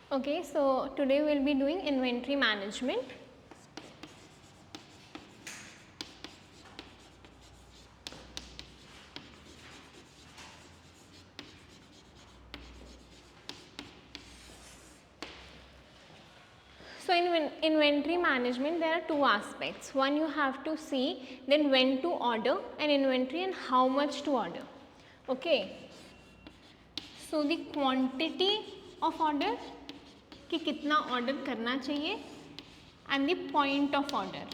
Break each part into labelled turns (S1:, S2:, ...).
S1: Okay, so today we will be doing inventory management. So in inventory management there are two aspects. One, you have to see then when to order an inventory and how much to order. Okay. So the quantity of order कि कितना order करना चाहिए and the point of order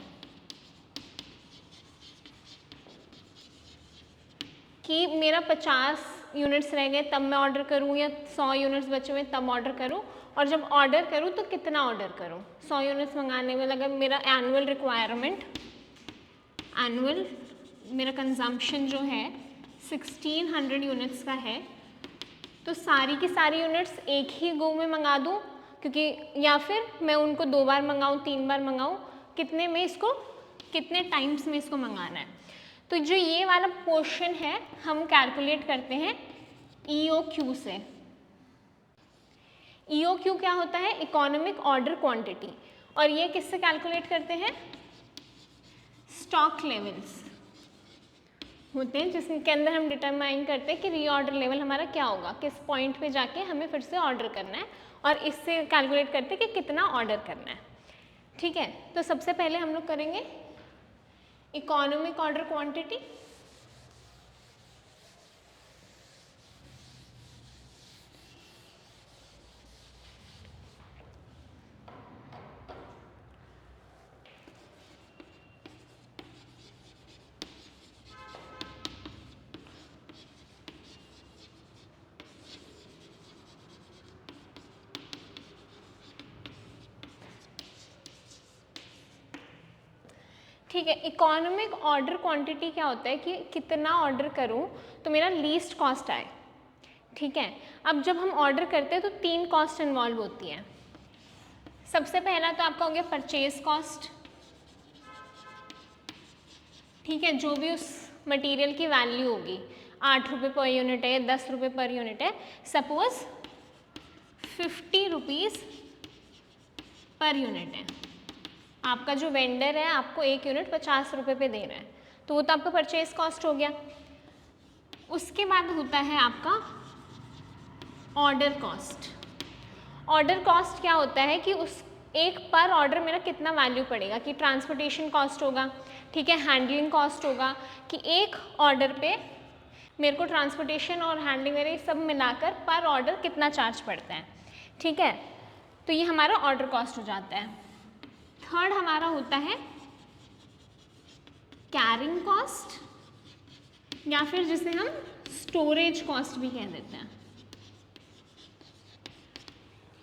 S1: कि मेरा 50 units रह गए तब मैं ऑर्डर करूं या 100 यूनिट्स बचे हुए तब ऑर्डर करूं, और जब ऑर्डर करूं तो कितना ऑर्डर करूं. 100 यूनिट्स मंगाने में अगर मेरा एनुअल रिक्वायरमेंट एनुअल मेरा कंजम्पशन जो है 1600 यूनिट्स का है, तो सारी की सारी यूनिट्स एक ही गो में मंगा दूं, क्योंकि या फिर मैं उनको 2 बार मंगाऊं 3 बार मंगाऊं, कितने में इसको कितने टाइम्स में इसको मंगाना है. तो जो ये वाला पोर्शन है हम कैलकुलेट करते हैं EOQ से. EOQ क्या होता है? Economic order quantity. और ये किससे कैलकुलेट करते हैं? स्टॉक लेवल्स होते हैं जिसके अंदर हम डिटरमाइन करते हैं कि रीऑर्डर लेवल हमारा क्या होगा, किस पॉइंट पे जाके हमें फिर से ऑर्डर करना है, और इससे कैलकुलेट करते हैं कि कितना ऑर्डर करना है. ठीक है, तो सबसे पहले हम लोग करेंगे इकोनॉमिक ऑर्डर क्वांटिटी. ठीक है, इकोनॉमिक ऑर्डर क्वांटिटी क्या होता है कि कितना ऑर्डर करूं तो मेरा लीस्ट कॉस्ट आए. ठीक है, अब जब हम ऑर्डर करते हैं तो 3 कॉस्ट इन्वॉल्व होती हैं. सबसे पहला तो आपका हो गया परचेज कॉस्ट. ठीक है, जो भी उस मटेरियल की वैल्यू होगी, 8 रुपये पर यूनिट है, 10 रुपये पर यूनिट है, सपोज 50 रुपीज़ पर यूनिट है. आपका जो वेंडर है आपको 1 यूनिट 50 रुपये पे दे रहा है, तो वो तो आपका परचेज कॉस्ट हो गया. उसके बाद होता है आपका ऑर्डर कॉस्ट. ऑर्डर कॉस्ट क्या होता है कि उस एक पर ऑर्डर मेरा कितना वैल्यू पड़ेगा, कि ट्रांसपोर्टेशन कॉस्ट होगा, ठीक है, हैंडलिंग कॉस्ट होगा, कि एक ऑर्डर पे मेरे को ट्रांसपोर्टेशन और हैंडलिंग मेरे सब मिलाकर पर ऑर्डर कितना चार्ज पड़ता है. ठीक है, तो ये हमारा ऑर्डर कॉस्ट हो जाता है. थर्ड हमारा होता है कैरिंग कॉस्ट, या फिर जिसे हम स्टोरेज कॉस्ट भी कह देते हैं.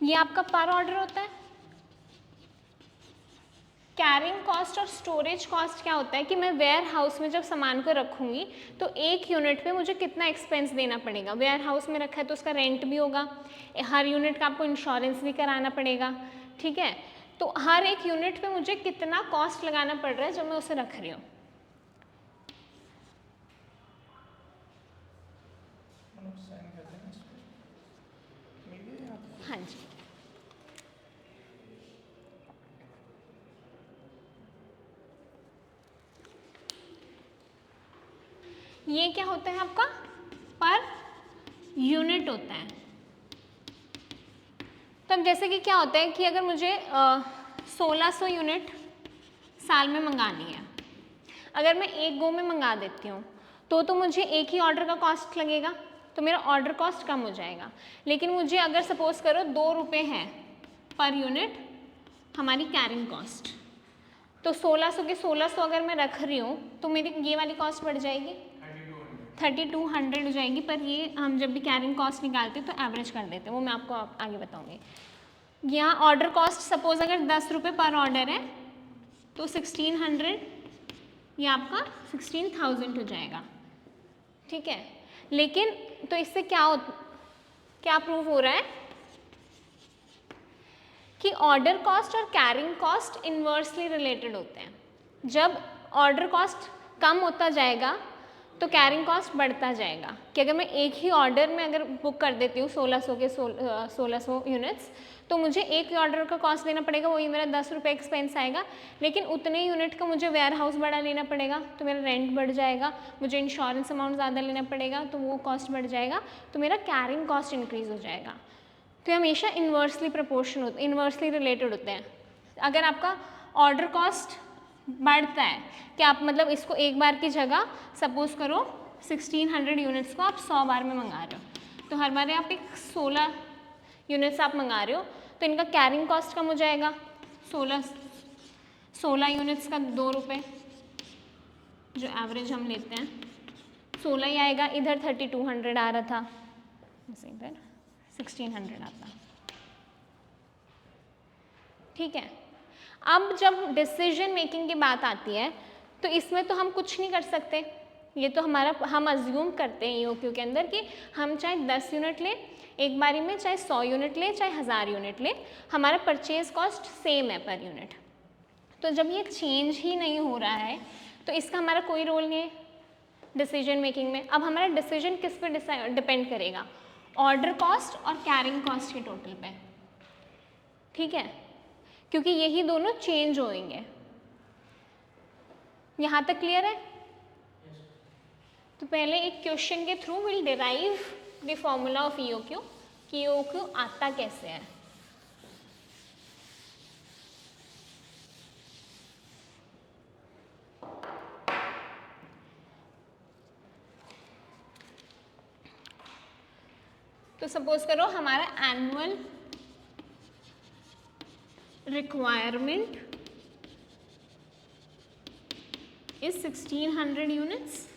S1: ये आपका पर ऑर्डर होता है. कैरिंग कॉस्ट और स्टोरेज कॉस्ट क्या होता है कि मैं वेयर हाउस में जब सामान को रखूंगी तो 1 यूनिट पे मुझे कितना एक्सपेंस देना पड़ेगा. वेयर हाउस में रखा है तो उसका रेंट भी होगा, हर यूनिट का आपको इंश्योरेंस भी कराना पड़ेगा. ठीक है, तो हर एक यूनिट पे मुझे कितना कॉस्ट लगाना पड़ रहा है जब मैं उसे रख रही हूँ. हाँ जी, ये क्या होता है आपका पर यूनिट होता है. तो अब जैसे कि क्या होता है कि अगर मुझे 1600 यूनिट साल में मंगानी है, अगर मैं एक गो में मंगा देती हूँ तो मुझे एक ही ऑर्डर का कॉस्ट लगेगा, तो मेरा ऑर्डर कॉस्ट कम हो जाएगा. लेकिन मुझे अगर सपोज करो 2 रुपये है पर यूनिट हमारी कैरिंग कॉस्ट, तो 1600 के 1600 अगर मैं रख रही हूँ तो मेरी ये वाली कॉस्ट बढ़ जाएगी 3200 हो जाएगी. पर ये हम जब भी कैरिंग कॉस्ट निकालते हैं तो एवरेज कर देते हैं, वो मैं आपको आगे बताऊँगी. यहाँ ऑर्डर कॉस्ट सपोज अगर 10 रुपये पर ऑर्डर है तो 1600 ये आपका 16,000 हो जाएगा. ठीक है, लेकिन तो इससे क्या प्रूव हो रहा है कि ऑर्डर कॉस्ट और कैरिंग कॉस्ट इन्वर्सली रिलेटेड होते हैं. जब ऑर्डर कॉस्ट कम होता जाएगा तो कैरिंग कॉस्ट बढ़ता जाएगा कि अगर मैं एक ही ऑर्डर में अगर बुक कर देती हूँ 1600 यूनिट्स, तो मुझे एक ही ऑर्डर का कॉस्ट देना पड़ेगा, वही मेरा 10 रुपये एक्सपेंस आएगा, लेकिन उतने यूनिट का मुझे वेयर हाउस बड़ा लेना पड़ेगा तो मेरा रेंट बढ़ जाएगा, मुझे इंश्योरेंस अमाउंट ज़्यादा लेना पड़ेगा तो वो कॉस्ट बढ़ जाएगा, तो मेरा कैरिंग कॉस्ट इंक्रीज़ हो जाएगा। तो हमेशा इन्वर्सली रिलेटेड होते हैं। अगर आपका ऑर्डर कॉस्ट बढ़ता है कि आप मतलब इसको एक बार की जगह सपोज करो 1600 यूनिट्स को आप 100 बार में मंगा रहे हो, तो हर बार आप एक 16 यूनिट्स आप मंगा रहे हो, तो इनका कैरिंग कॉस्ट कम हो जाएगा। 16 यूनिट्स का 2 रुपये जो एवरेज हम लेते हैं 16 ही आएगा, इधर 3200 आ रहा था, इधर 1600 आता। ठीक है, अब जब डिसीजन मेकिंग की बात आती है तो इसमें तो हम कुछ नहीं कर सकते, ये तो हम अज्यूम करते हैं ईओक्यू के अंदर कि हम चाहे 10 यूनिट लें एक बारी में, चाहे 100 यूनिट लें, चाहे 1000 यूनिट लें, हमारा परचेज कॉस्ट सेम है पर यूनिट। तो जब ये चेंज ही नहीं हो रहा है तो इसका हमारा कोई रोल नहीं है डिसीजन मेकिंग में। अब हमारा डिसीजन किस पे डिपेंड करेगा, ऑर्डर कॉस्ट और कैरिंग कॉस्ट के टोटल पे। ठीक है, क्योंकि यही दोनों चेंज होंगे। यहाँ तक क्लियर है? तो पहले एक क्वेश्चन के through will derive the formula of EOQ कि ईओक्यू आता कैसे है। तो सपोज करो हमारा एनुअल रिक्वायरमेंट इज 1600 यूनिट्स,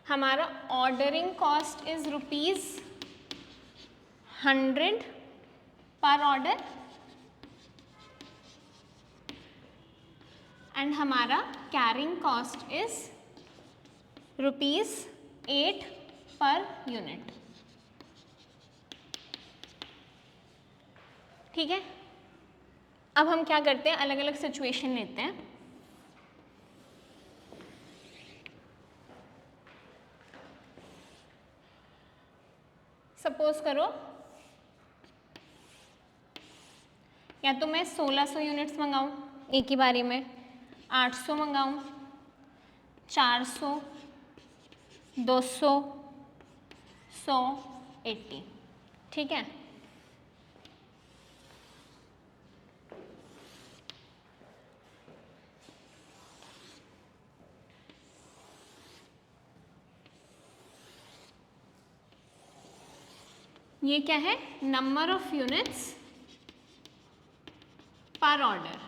S1: हमारा ऑर्डरिंग कॉस्ट इज ₹100 पर ऑर्डर, एंड हमारा कैरिंग कॉस्ट इज ₹8 पर यूनिट। ठीक है, अब हम क्या करते हैं, अलग अलग सिचुएशन लेते हैं। सपोज करो या तो मैं 1600 यूनिट्स मंगाऊं एक ही बारी में, 800 मंगाऊं, 400, 200, 100, 80। ठीक है, ये क्या है, नंबर ऑफ यूनिट्स पर ऑर्डर।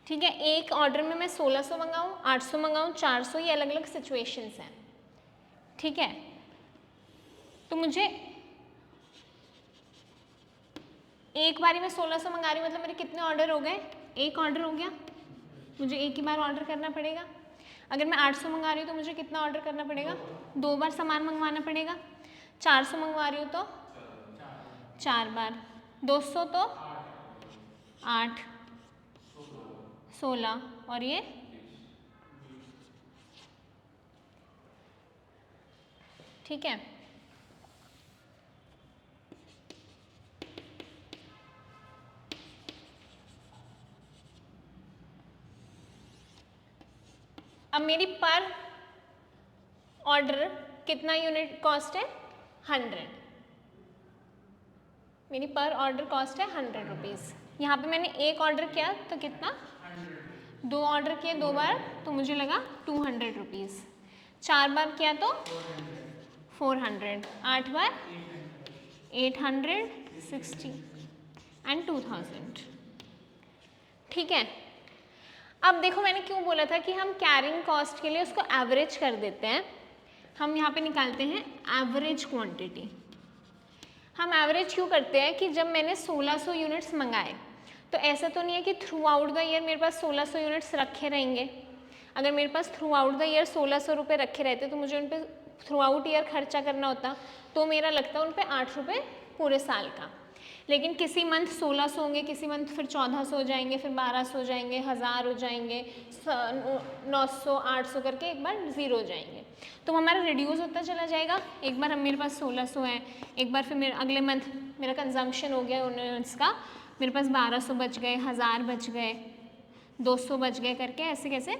S1: ठीक है, एक ऑर्डर में मैं 1600 मंगाऊं, 800 मंगाऊं, 400, ये अलग अलग सिचुएशंस हैं। ठीक है, तो मुझे एक बारी में 1600 मंगा रही हूँ, मतलब मेरे कितने ऑर्डर हो गए, एक ऑर्डर हो गया, मुझे एक ही बार ऑर्डर करना पड़ेगा। अगर मैं 800 मंगा रही हूँ तो मुझे कितना ऑर्डर करना पड़ेगा, 2 बार सामान मंगवाना पड़ेगा। 400 मंगवा रही हूँ तो 4 बार, 200 तो 8, 16 और ये ठीक है। अब मेरी पर ऑर्डर कितना यूनिट कॉस्ट है, 100। मेरी पर ऑर्डर कॉस्ट है 100 रुपीज़। यहाँ पे मैंने एक ऑर्डर किया तो कितना, 2 ऑर्डर किए 2 बार तो मुझे लगा 200 रुपीज़। 4 बार किया तो 400, 8 बार 800, 60 एंड 2000। ठीक है, अब देखो मैंने क्यों बोला था कि हम कैरिंग कॉस्ट के लिए उसको एवरेज कर देते हैं। हम यहाँ पे निकालते हैं एवरेज क्वांटिटी। हम एवरेज क्यों करते हैं कि जब मैंने 1600 यूनिट्स मंगाए तो ऐसा तो नहीं है कि थ्रू आउट द ईयर मेरे पास 1600 यूनिट्स रखे रहेंगे। अगर मेरे pass through out the year 1600 रुपये रखे रहते तो मुझे उन पर थ्रू आउट ईयर खर्चा करना होता, तो मेरा लगता उन पर 8 रुपये पूरे साल का। लेकिन किसी मंथ 1600 होंगे, किसी मंथ फिर 1400 हो जाएंगे, फिर 1200 हो जाएंगे, 1000 हो जाएंगे, 900 800 करके एक बार 0 हो जाएंगे। तो हमारा रिड्यूस होता चला जाएगा। एक बार हम मेरे पास 1600 है, एक बार फिर अगले मंथ मेरा कंजम्पशन हो गया यूनिट्स का, मेरे पास 1200 बच गए, 1000 बच गए, 200 बच गए करके ऐसे कैसे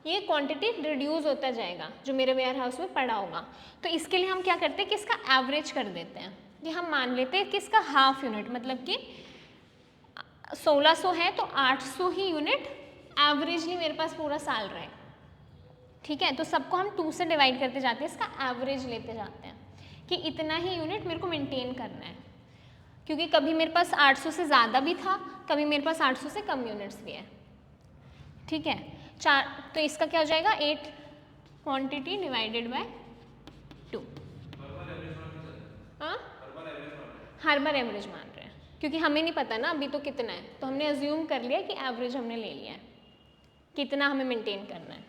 S1: ये क्वांटिटी रिड्यूस होता जाएगा जो मेरे वेयर हाउस में पड़ा होगा। तो इसके लिए हम क्या करते हैं कि इसका एवरेज कर देते हैं, कि हम मान लेते हैं कि इसका हाफ यूनिट, मतलब कि 1600 है तो 800 ही यूनिट एवरेजली मेरे पास पूरा साल रहे। ठीक है, तो सबको हम 2 से डिवाइड करते जाते हैं, इसका एवरेज लेते जाते हैं कि इतना ही यूनिट मेरे को मेंटेन करना है, क्योंकि कभी मेरे पास 800 से ज़्यादा भी था, कभी मेरे पास 800 से कम यूनिट्स भी है। ठीक है, तो इसका क्या हो जाएगा 8 क्वांटिटी डिवाइडेड बाय 2। हाँ, हर बार एवरेज मान रहे हैं क्योंकि हमें नहीं पता ना अभी तो कितना है, तो हमने अज्यूम कर लिया कि एवरेज हमने ले लिया है, कितना हमें मेंटेन करना है।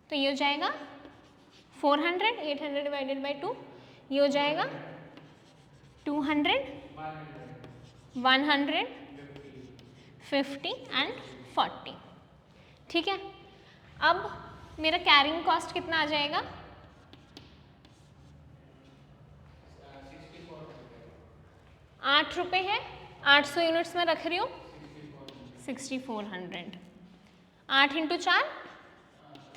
S1: तो ये हो जाएगा 400, 800 डिवाइडेड बाय 2, ये हो जाएगा 200, 100, 50 एंड 40। ठीक है, अब मेरा कैरिंग कॉस्ट कितना आ जाएगा 8 रुपये है, 800 यूनिट्स में रख रही हूँ, 6400, 8 into 4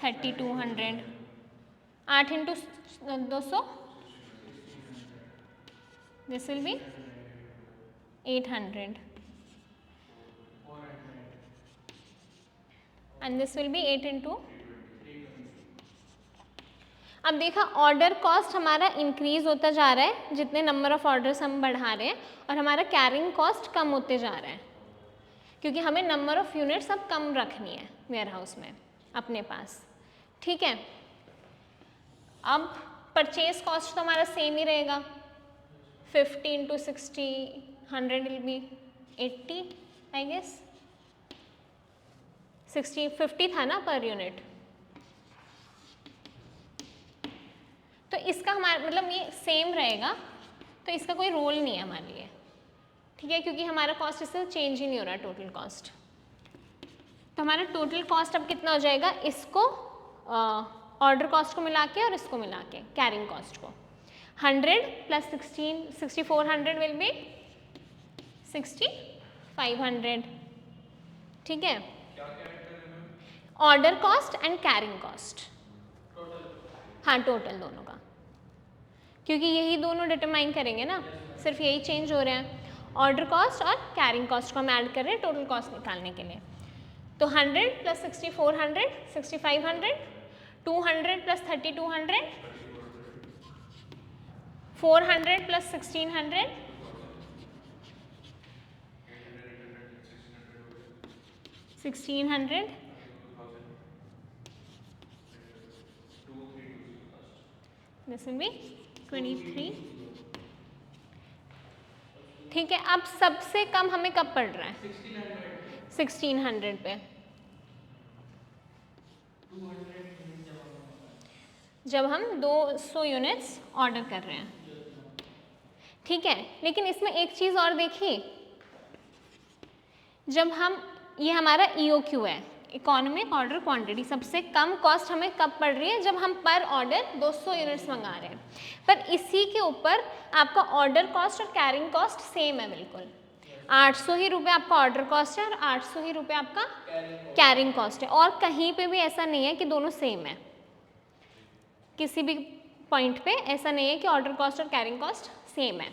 S1: 3200, 8 into 200 this will be 800 and this will be 8 into। अब देखा ऑर्डर कॉस्ट हमारा इंक्रीज होता जा रहा है जितने नंबर ऑफ ऑर्डर्स हम बढ़ा रहे हैं, और हमारा कैरिंग कॉस्ट कम होते जा रहा है क्योंकि हमें नंबर ऑफ यूनिट्स अब कम रखनी है वेयर हाउस में अपने पास। ठीक है, अब परचेज कॉस्ट तो हमारा सेम ही रहेगा, 50 into 60 100 will be 80 I guess, 50 था ना पर यूनिट, तो इसका हमारा मतलब ये सेम रहेगा, तो इसका कोई रोल नहीं है हमारे लिए। ठीक है, क्योंकि हमारा कॉस्ट इससे चेंज ही नहीं हो रहा टोटल कॉस्ट। तो हमारा टोटल कॉस्ट अब कितना हो जाएगा, इसको ऑर्डर कॉस्ट को मिला के और इसको मिला के कैरिंग कॉस्ट को, 100 प्लस 6400 विल बी 6500। ठीक है, order cost and carrying cost, हाँ टोटल दोनों का, क्योंकि यही दोनों डिटरमाइन करेंगे ना, सिर्फ यही चेंज हो रहे हैं, ऑर्डर कॉस्ट और कैरिंग कॉस्ट को हम ऐड कर रहे हैं टोटल कॉस्ट निकालने के लिए। तो 100 plus 6400 6500, 200 plus 3200, 400 plus 1600, 1600, this will be 23। ठीक है, अब सबसे कम हमें कब पड़ रहा है 1600 पे, जब हम 200 यूनिट्स ऑर्डर कर रहे हैं। ठीक है, लेकिन इसमें एक चीज़ और देखिए, जब हम ये हमारा EOQ है, इकोनॉमिक ऑर्डर क्वांटिटी, सबसे कम कॉस्ट हमें कब पड़ रही है जब हम पर ऑर्डर 200 यूनिट्स मंगा रहे हैं, पर इसी के ऊपर आपका ऑर्डर कॉस्ट और कैरिंग कॉस्ट सेम है बिल्कुल, 800 ही रुपये आपका ऑर्डर कॉस्ट है और 800 ही रुपये आपका कैरिंग कॉस्ट है, और कहीं पे भी ऐसा नहीं है कि दोनों सेम है, किसी भी पॉइंट पे ऐसा नहीं है कि ऑर्डर कॉस्ट और कैरिंग कॉस्ट सेम है।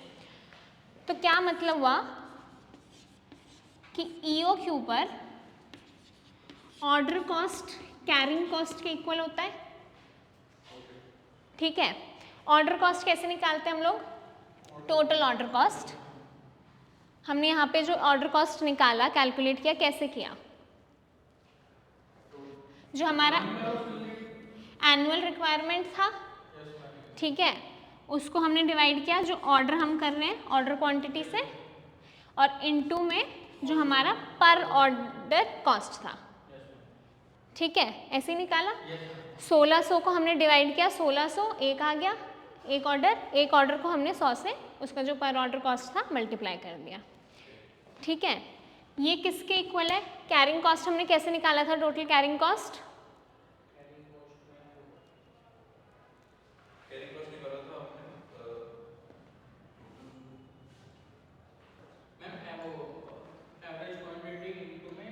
S1: तो क्या मतलब हुआ कि EOQ पर ऑर्डर कॉस्ट कैरिंग कॉस्ट के इक्वल होता है। ठीक है, ऑर्डर कॉस्ट कैसे निकालते हैं हम लोग, टोटल ऑर्डर कॉस्ट, हमने यहाँ पे जो ऑर्डर कॉस्ट निकाला कैलकुलेट किया, कैसे किया, जो हमारा एनुअल रिक्वायरमेंट था, ठीक है, उसको हमने डिवाइड किया जो ऑर्डर हम कर रहे हैं ऑर्डर क्वांटिटी से, और इनटू में जो हमारा पर ऑर्डर कॉस्ट था। ठीक है, ऐसे ही निकाला। 1600 को हमने डिवाइड किया, 1600 एक आ गया, एक ऑर्डर को हमने 100 से उसका जो पर ऑर्डर कॉस्ट था मल्टीप्लाई कर दिया। ठीक है, ये किसके इक्वल है? कैरिंग कॉस्ट हमने कैसे निकाला था? टोटल कैरिंग कॉस्ट
S2: निकाला था आपने मैम वो एवरेज क्वांटिटी इनटू में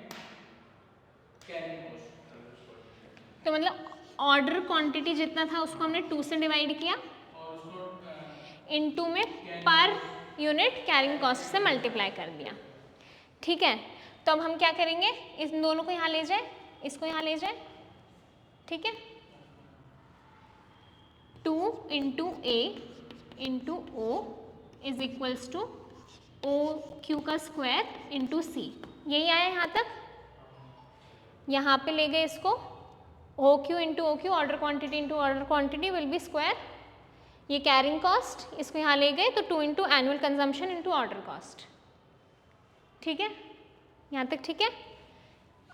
S2: कैरिंग कॉस्ट।
S1: तो मतलब ऑर्डर क्वांटिटी जितना था उसको हमने 2 से डिवाइड किया
S2: और उसको
S1: इनटू में पर यूनिट कैरिंग कॉस्ट से मल्टीप्लाई कर दिया। ठीक है, तो अब हम क्या करेंगे, इस दोनों को यहाँ ले जाए, इसको यहाँ ले जाए। ठीक है, 2 into A into O is equals to O Q का स्क्वायर इंटू सी। यही आया यहाँ तक। यहाँ पे ले गए इसको, O Q into O Q, order quantity into order quantity will be square. ये कैरिंग कॉस्ट, इसको यहाँ ले गए तो 2 into annual consumption into order cost. ठीक है, यहाँ तक ठीक है।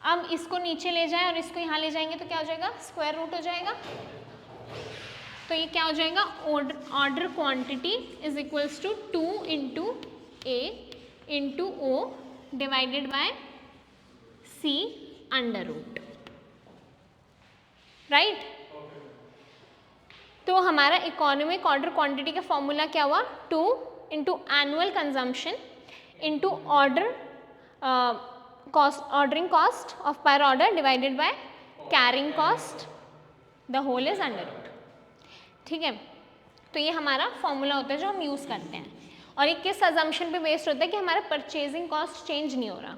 S1: अब इसको नीचे ले जाए और इसको यहाँ ले जाएंगे तो क्या हो जाएगा? स्क्वायर रूट हो जाएगा। तो ये क्या हो जाएगा? Order quantity is equals to 2 into A into O divided by C under root. Right? तो हमारा इकोनॉमिक ऑर्डर क्वांटिटी का फॉर्मूला क्या हुआ? 2 into annual consumption into order cost, ordering cost of per order divided by carrying cost, the whole is under root. ठीक है, तो ये हमारा फॉर्मूला होता है जो हम यूज़ करते हैं, और ये किस अजम्पशन पे बेस्ड होता है कि हमारा परचेजिंग कॉस्ट चेंज नहीं हो रहा।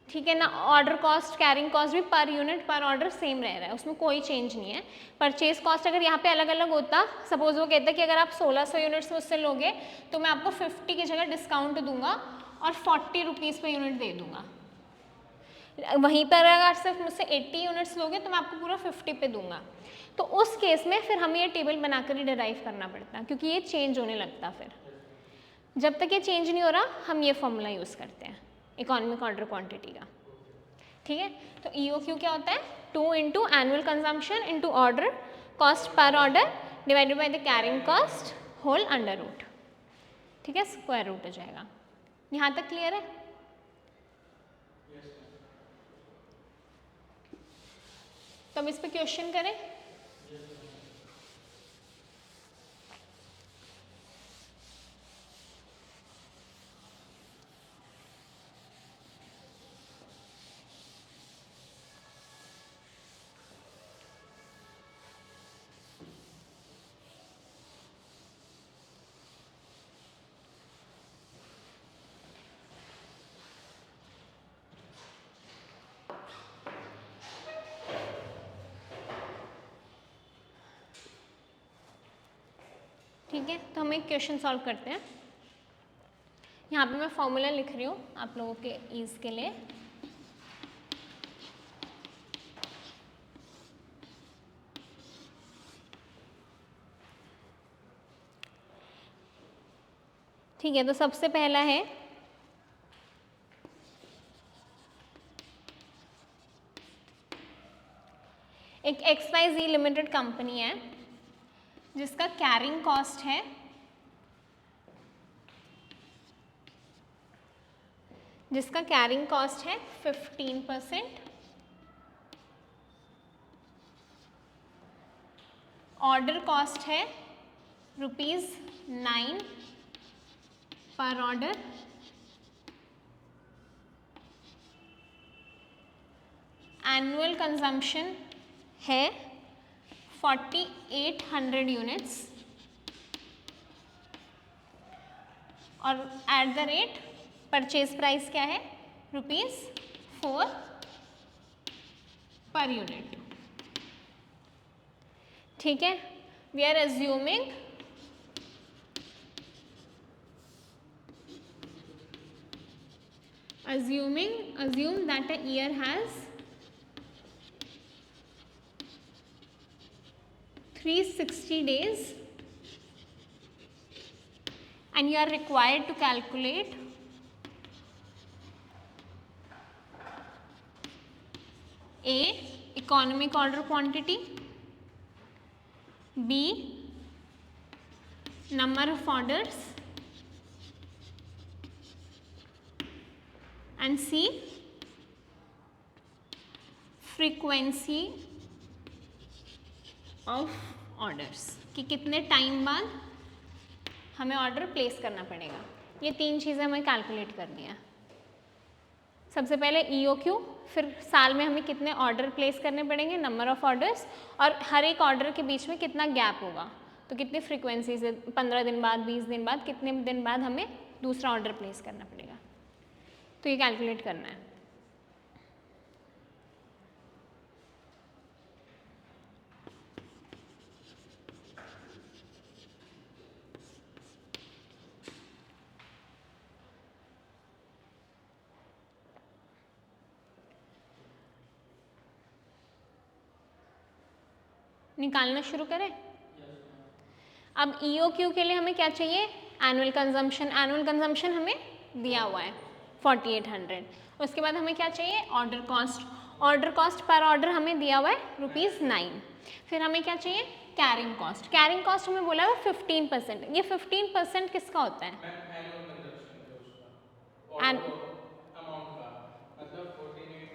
S1: ठीक है ना, ऑर्डर कॉस्ट कैरिंग कॉस्ट भी पर यूनिट पर ऑर्डर सेम रह रहा है, उसमें कोई चेंज नहीं है। परचेज कॉस्ट अगर यहाँ पे अलग अलग होता, सपोज वो कहता है कि अगर आप 1600 यूनिट्स मुझसे लोगे तो मैं आपको 50 की जगह डिस्काउंट दूंगा और 40 रुपीज़ पर यूनिट दे दूंगा। वहीं पर अगर सिर्फ मुझसे 80 यूनिट्स लोगे तो मैं आपको पूरा 50 पे दूंगा। तो उस केस में फिर हमें ये टेबल बनाकर ही डिराइव करना पड़ता, क्योंकि ये चेंज होने लगता। फिर जब तक ये चेंज नहीं हो रहा हम ये फॉर्मूला यूज़ करते हैं इकोनॉमिक ऑर्डर क्वांटिटी का। ठीक है, तो EOQ क्या होता है? 2 into annual consumption into order cost per order divided by the carrying cost whole under root. ठीक है, स्क्वायर रूट हो जाएगा। यहाँ तक क्लियर है? तो हम इस पर क्वेश्चन करें। ठीक है, तो हम एक क्वेश्चन सॉल्व करते हैं। यहाँ पे मैं फॉर्मूला लिख रही हूँ आप लोगों के ईज के लिए। ठीक है, तो सबसे पहला है एक XYZ लिमिटेड कंपनी है जिसका कैरिंग कॉस्ट है जिसका कैरिंग कॉस्ट है 15%, ऑर्डर कॉस्ट है ₹9 पर ऑर्डर, एनुअल कंजम्पशन है 4800 यूनिट्स, और at the rate purchase price क्या है? ₹4 पर यूनिट। ठीक है, we are assuming assume that a year has 360 days and you are required to calculate A, economic order quantity, B, number of orders, and C frequency of orders, कि कितने time बाद हमें order place करना पड़ेगा। ये 3 चीज़ें हमें calculate करनी है। सबसे पहले EOQ, फिर साल में हमें कितने ऑर्डर प्लेस करने पड़ेंगे, नंबर ऑफ ऑर्डर्स, और हर एक ऑर्डर के बीच में कितना गैप होगा, तो कितनी फ्रीक्वेंसी से 15 दिन बाद, 20 दिन बाद, कितने दिन बाद हमें दूसरा ऑर्डर प्लेस करना पड़ेगा, तो ये कैलकुलेट करना है। निकालना शुरू करें। अब EOQ के लिए हमें क्या चाहिए, एनुअल कंजम्पशन। एनुअल कंजम्पशन हमें दिया हुआ है 4800। उसके बाद हमें क्या चाहिए, order cost. Order cost per order हमें दिया हुआ है ₹9। फिर हमें क्या चाहिए, कैरिंग कॉस्ट। कैरिंग कॉस्ट हमें बोला हुआ 15%। ये 15% किसका होता है,
S2: एनुअल कंजप्शन का, उसका
S1: And-
S2: ऑर्डर अमाउंट का, मतलब 48,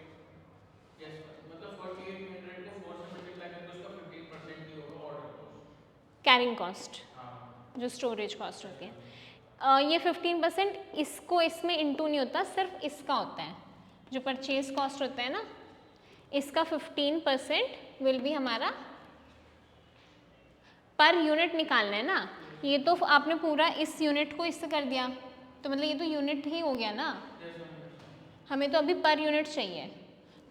S2: यस, मतलब 4800 को 4 से मल्टीप्लाई करके उसका 15% ही होगा ऑर्डर कॉस्ट,
S1: कैरिंग कॉस्ट,
S2: हाँ,
S1: जो स्टोरेज कॉस्ट होती है। ये 15% इसको इसमें इंटू नहीं होता, सिर्फ इसका होता है, जो परचेज कॉस्ट होता है ना, इसका 15% विल बी हमारा पर यूनिट निकालना है ना। ये तो आपने पूरा इस यूनिट को इससे कर दिया, तो मतलब ये तो यूनिट ही हो गया ना, हमें तो अभी पर यूनिट चाहिए।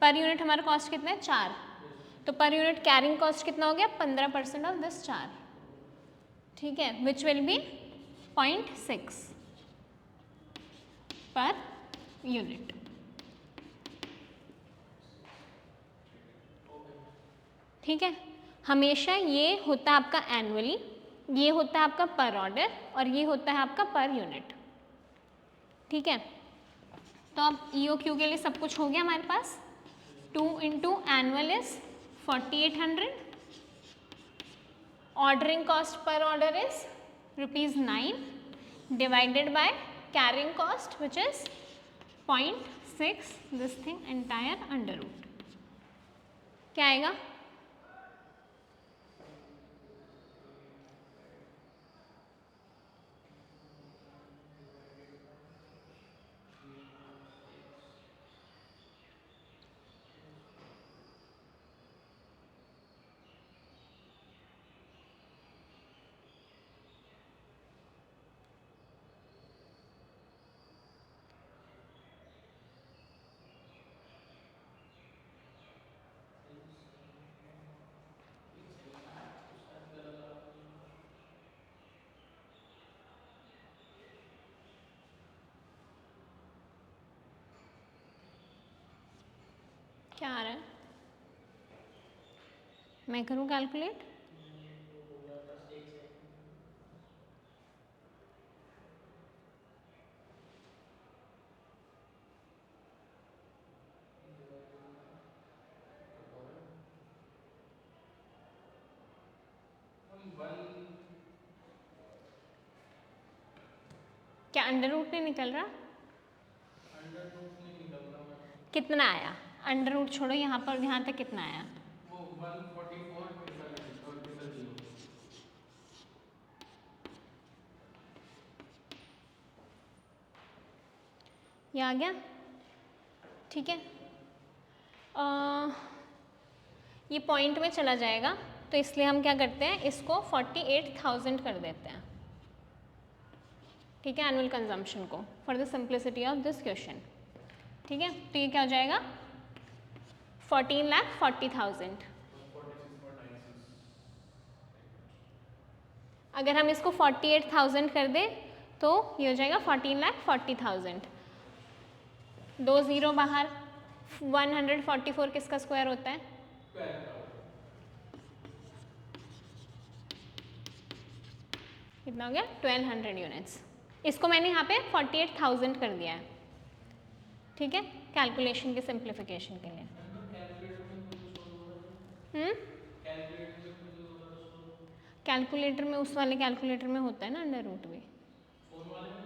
S1: पर यूनिट हमारा कॉस्ट कितना है, 4, तो पर यूनिट कैरिंग कॉस्ट कितना हो गया, 15% ऑफ दिस 4, ठीक है, विच विल बी 0.6 पर यूनिट। ठीक है, हमेशा ये होता है आपका एनुअली, ये होता है आपका पर ऑर्डर, और ये होता है आपका पर यूनिट। ठीक है, तो अब EOQ के लिए सब कुछ हो गया हमारे पास। 2 into annual is 4800, ordering cost per order is ₹9 divided by carrying cost which is 0.6, this thing entire under root. क्या आएगा, क्या आ रहा है, मैं करूँ कैलकुलेट। क्या अंडर रूट नहीं निकल रहा,
S2: अंडर रूट नहीं निकल रहा मैं,
S1: कितना आया, अंडर रूट छोड़ो, यहाँ पर यहाँ तक कितना आया,
S2: वो 144 ट्रिपल जीरो।
S1: ये आ गया। ठीक है, ये पॉइंट में चला जाएगा, तो इसलिए हम क्या करते हैं, इसको 48,000 कर देते हैं। ठीक है, एनुअल कंजम्पशन को, for the simplicity of this question. ठीक है, तो ये क्या हो जाएगा, 14,40,000। अगर हम इसको 48,000 कर दें तो ये हो जाएगा 14,40,000। 2 0 बाहर, 144 किसका स्क्वायर होता है, कितना हो गया, 1200 यूनिट्स। इसको मैंने यहाँ पे 48,000 कर दिया है। ठीक है, कैलकुलेशन के सिंप्लीफिकेशन के लिए। कैलकुलेटर में, उस वाले कैलकुलेटर में होता है ना अंडर रूट भी।
S2: फोन वाले में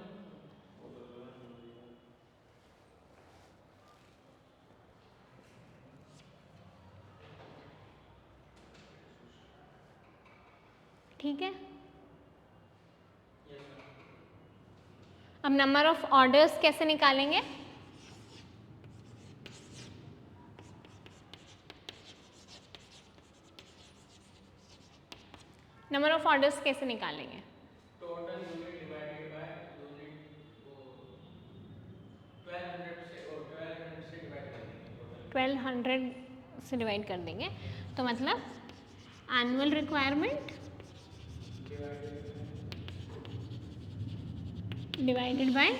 S1: ठीक है।
S2: Yes ma'am.
S1: अब नंबर ऑफ ऑर्डर्स कैसे निकालेंगे? नंबर ऑफ ऑर्डर्स कैसे निकालेंगे?
S2: Total unit divided by unit, वो 1200 से, और 1200 से डिवाइड कर देंगे टोटल।
S1: 1200 से डिवाइड कर देंगे, तो मतलब annual requirement divided by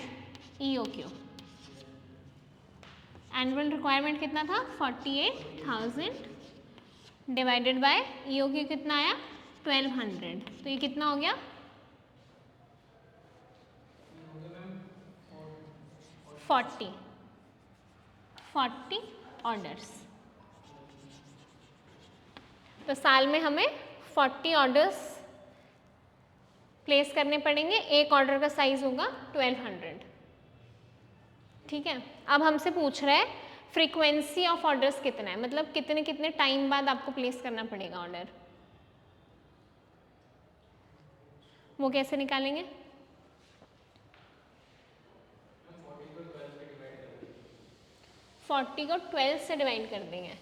S1: EOQ। Annual requirement कितना था? 48,000 डिवाइडेड बाय EOQ कितना आया? 1200। तो ये कितना हो गया? 40 ऑर्डर्स। तो साल में हमें 40 ऑर्डर्स प्लेस करने पड़ेंगे। एक ऑर्डर का साइज होगा 1200। ठीक है। अब हमसे पूछ रहा है फ्रीक्वेंसी ऑफ ऑर्डर्स कितना है, मतलब कितने कितने टाइम बाद आपको प्लेस करना पड़ेगा ऑर्डर। वो कैसे निकालेंगे? 40 को 12 से डिवाइड कर देंगे।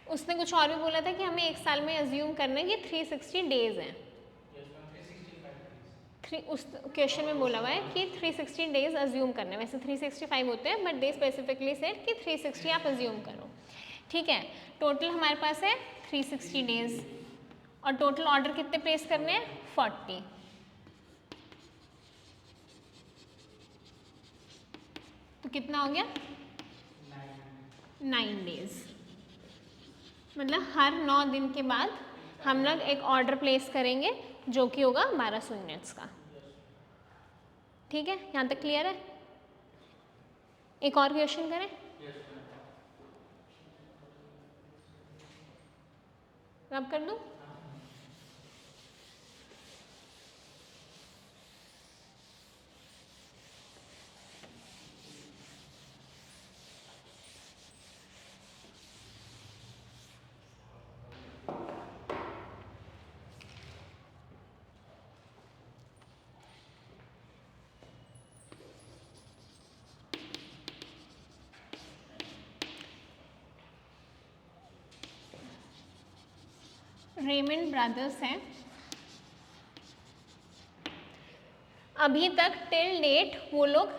S1: उसने कुछ और भी बोला था कि हमें एक साल में अज्यूम करना है कि 360 डेज हैं। उस क्वेश्चन में बोला हुआ है कि 360 डेज अज्यूम करना है। वैसे 365 होते हैं, बट दे स्पेसिफिकली सेड कि 360 आप अज्यूम करो। ठीक है। टोटल हमारे पास है 360 डेज, और टोटल ऑर्डर कितने प्लेस करने हैं? 40। तो कितना हो गया? 9 डेज। मतलब हर 9 दिन के बाद हम लोग एक ऑर्डर प्लेस करेंगे जो कि होगा 1200 यूनिट्स का। ठीक है, यहाँ तक क्लियर है? एक और क्वेश्चन करें? अब कर दूं? रेमंड ब्रदर्स हैं, अभी तक टिल डेट वो लोग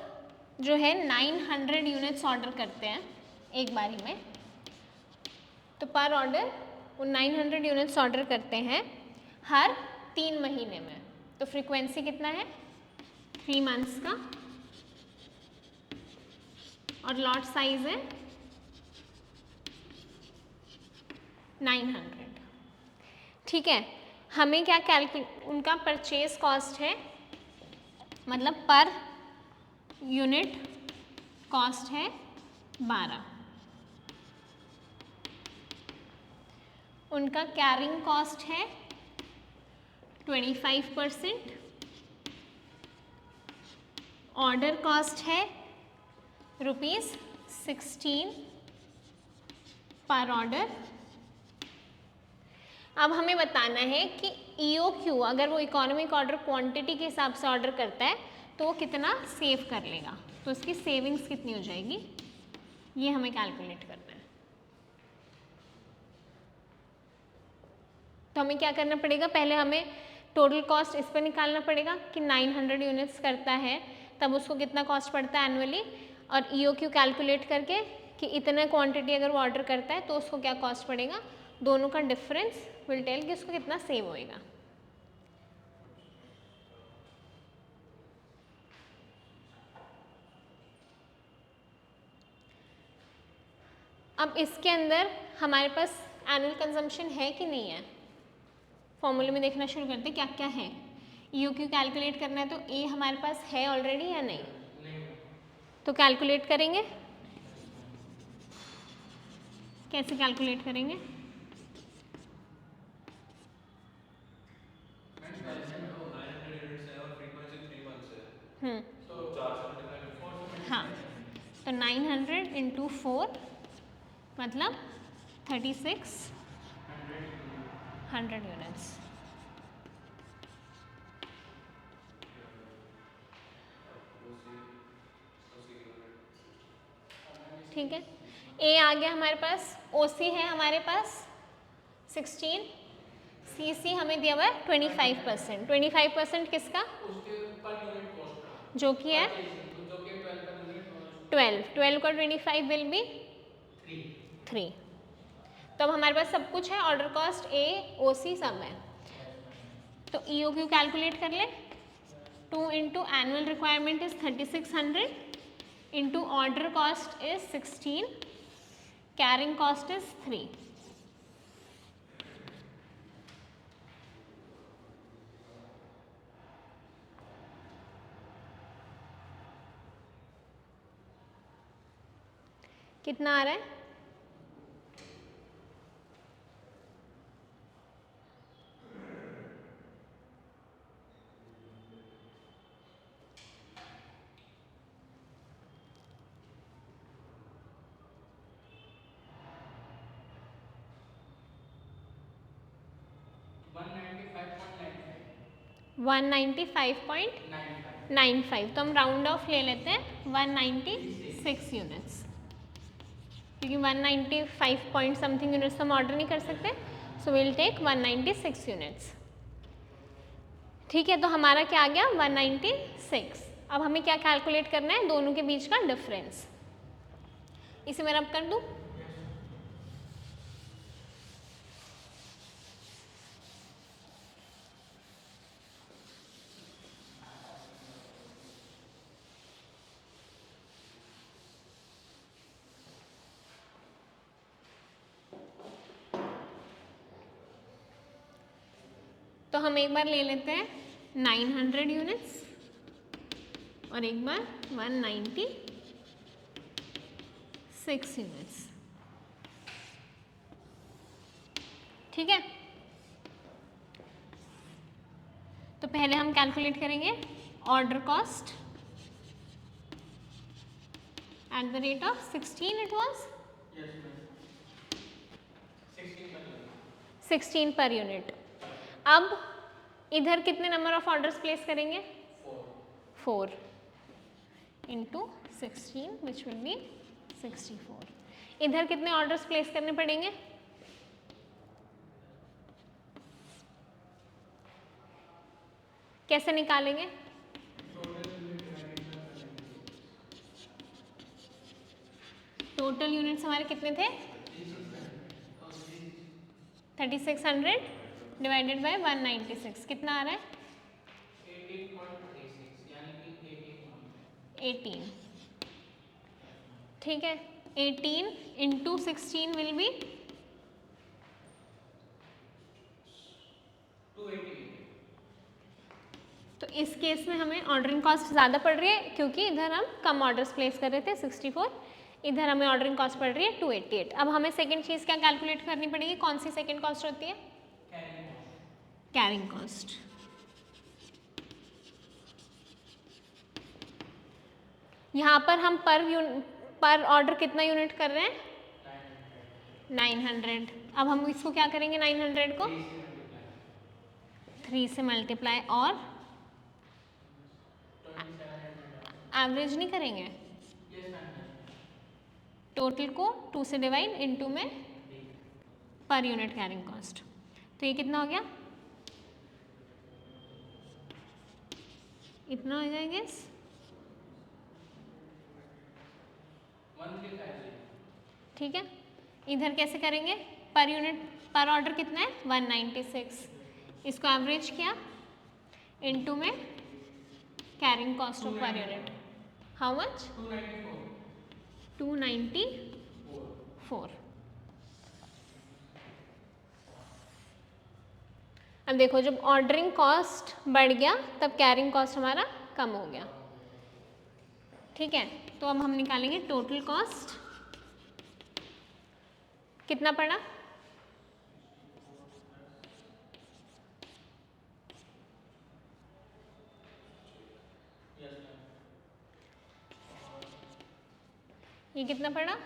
S1: जो है 900 यूनिट्स ऑर्डर करते हैं एक बारी में। तो पर ऑर्डर वो 900 यूनिट्स ऑर्डर करते हैं हर 3 महीने में। तो फ्रीक्वेंसी कितना है? 3 मंथ्स का, और लॉट साइज है 900। ठीक है। हमें क्या उनका परचेज कॉस्ट है, मतलब पर यूनिट कॉस्ट है 12। उनका कैरिंग कॉस्ट है 25%। ऑर्डर कॉस्ट है ₹16 पर ऑर्डर। अब हमें बताना है कि EOQ अगर वो इकोनॉमिक ऑर्डर क्वांटिटी के हिसाब से ऑर्डर करता है तो वो कितना सेव कर लेगा, तो उसकी सेविंग्स कितनी हो जाएगी, ये हमें कैलकुलेट करना है। तो हमें क्या करना पड़ेगा? पहले हमें टोटल कॉस्ट इस पर निकालना पड़ेगा कि 900 यूनिट्स करता है तब उसको कितना कॉस्ट पड़ता है एनुअली, और EOQ कैलकुलेट करके कि इतना क्वांटिटी अगर वो ऑर्डर करता है तो उसको क्या कॉस्ट पड़ेगा। दोनों का डिफरेंस विल टेल कि उसको कितना सेव होएगा। अब इसके अंदर हमारे पास एनुअल कंजम्पशन है कि नहीं है? फॉर्मूले में देखना शुरू करते हैं क्या क्या है। EOQ कैलकुलेट करना है तो ए हमारे पास है ऑलरेडी या नहीं, तो कैलकुलेट करेंगे। कैसे कैलकुलेट करेंगे? हाँ, तो 900 इंटू 4 मतलब 3600 यूनिट्स। ठीक है, ए आ गया हमारे पास, OC है हमारे पास 16, CC हमें दिया हुआ है 25%। 25% किसका?
S2: उसके पर यूनिट कॉस्ट का,
S1: जो कि है
S2: जो कि 12 पर यूनिट
S1: 12 का 25 विल बी 3। तो अब हमारे पास सब कुछ है, ऑर्डर कॉस्ट A OC सब है। तो EOQ कैलकुलेट कर ले। 2 into annual requirement is 3600 into order cost is 16, carrying cost is 3। कितना आ रहा है? वन 195.95। तो हम राउंड ऑफ ले लेते हैं 196 यूनिट्स, क्योंकि 195 पॉइंट समथिंग यूनिट्स हम ऑर्डर नहीं कर सकते, सो विल टेक 196 यूनिट्स। ठीक है, तो हमारा क्या आ गया 196। अब हमें क्या कैलकुलेट करना है? दोनों के बीच का डिफरेंस। इसे मैं रब कर दूं। तो हम एक बार ले लेते हैं 900 यूनिट्स और एक बार 196 यूनिट्स। ठीक है, तो पहले हम कैलकुलेट करेंगे order cost at the rate of 16 it was 16 per unit. अब इधर कितने नंबर ऑफ ऑर्डर्स प्लेस करेंगे? 4 इंटू 16 विच विल बी 64। इधर कितने ऑर्डर्स प्लेस करने पड़ेंगे? कैसे निकालेंगे? टोटल यूनिट्स हमारे कितने थे? 3600 डिवाइडेड बाय 196 कितना आ रहा है?
S2: 18.36 यानी कि
S1: 18। ठीक है, 18 इंटू 16 विल बी
S2: 288।
S1: तो इस केस में हमें ऑर्डरिंग कॉस्ट ज़्यादा पड़ रही है, क्योंकि इधर हम कम ऑर्डर्स प्लेस कर रहे थे 64, इधर हमें ऑर्डरिंग कॉस्ट पड़ रही है 288। अब हमें सेकंड चीज़ क्या कैलकुलेट करनी पड़ेगी? कौन सी सेकंड कॉस्ट होती है? Carrying cost. यहाँ पर हम पर ऑर्डर कितना यूनिट कर रहे हैं? 900। अब हम इसको क्या करेंगे? 900 को 3 से मल्टीप्लाई और एवरेज नहीं करेंगे, टोटल को 2 से डिवाइड इनटू में पर यूनिट कैरिंग कॉस्ट। तो ये कितना हो गया? इतना हो जाएगा। ठीक है, इधर कैसे करेंगे? पर यूनिट पर ऑर्डर कितना है? 196। इसको एवरेज किया इनटू में carrying cost of per unit. How much? 294। अब देखो जब ऑर्डरिंग कॉस्ट बढ़ गया तब कैरिंग कॉस्ट हमारा कम हो गया, ठीक है। तो अब हम निकालेंगे टोटल कॉस्ट, कितना पड़ा, ये कितना पड़ा,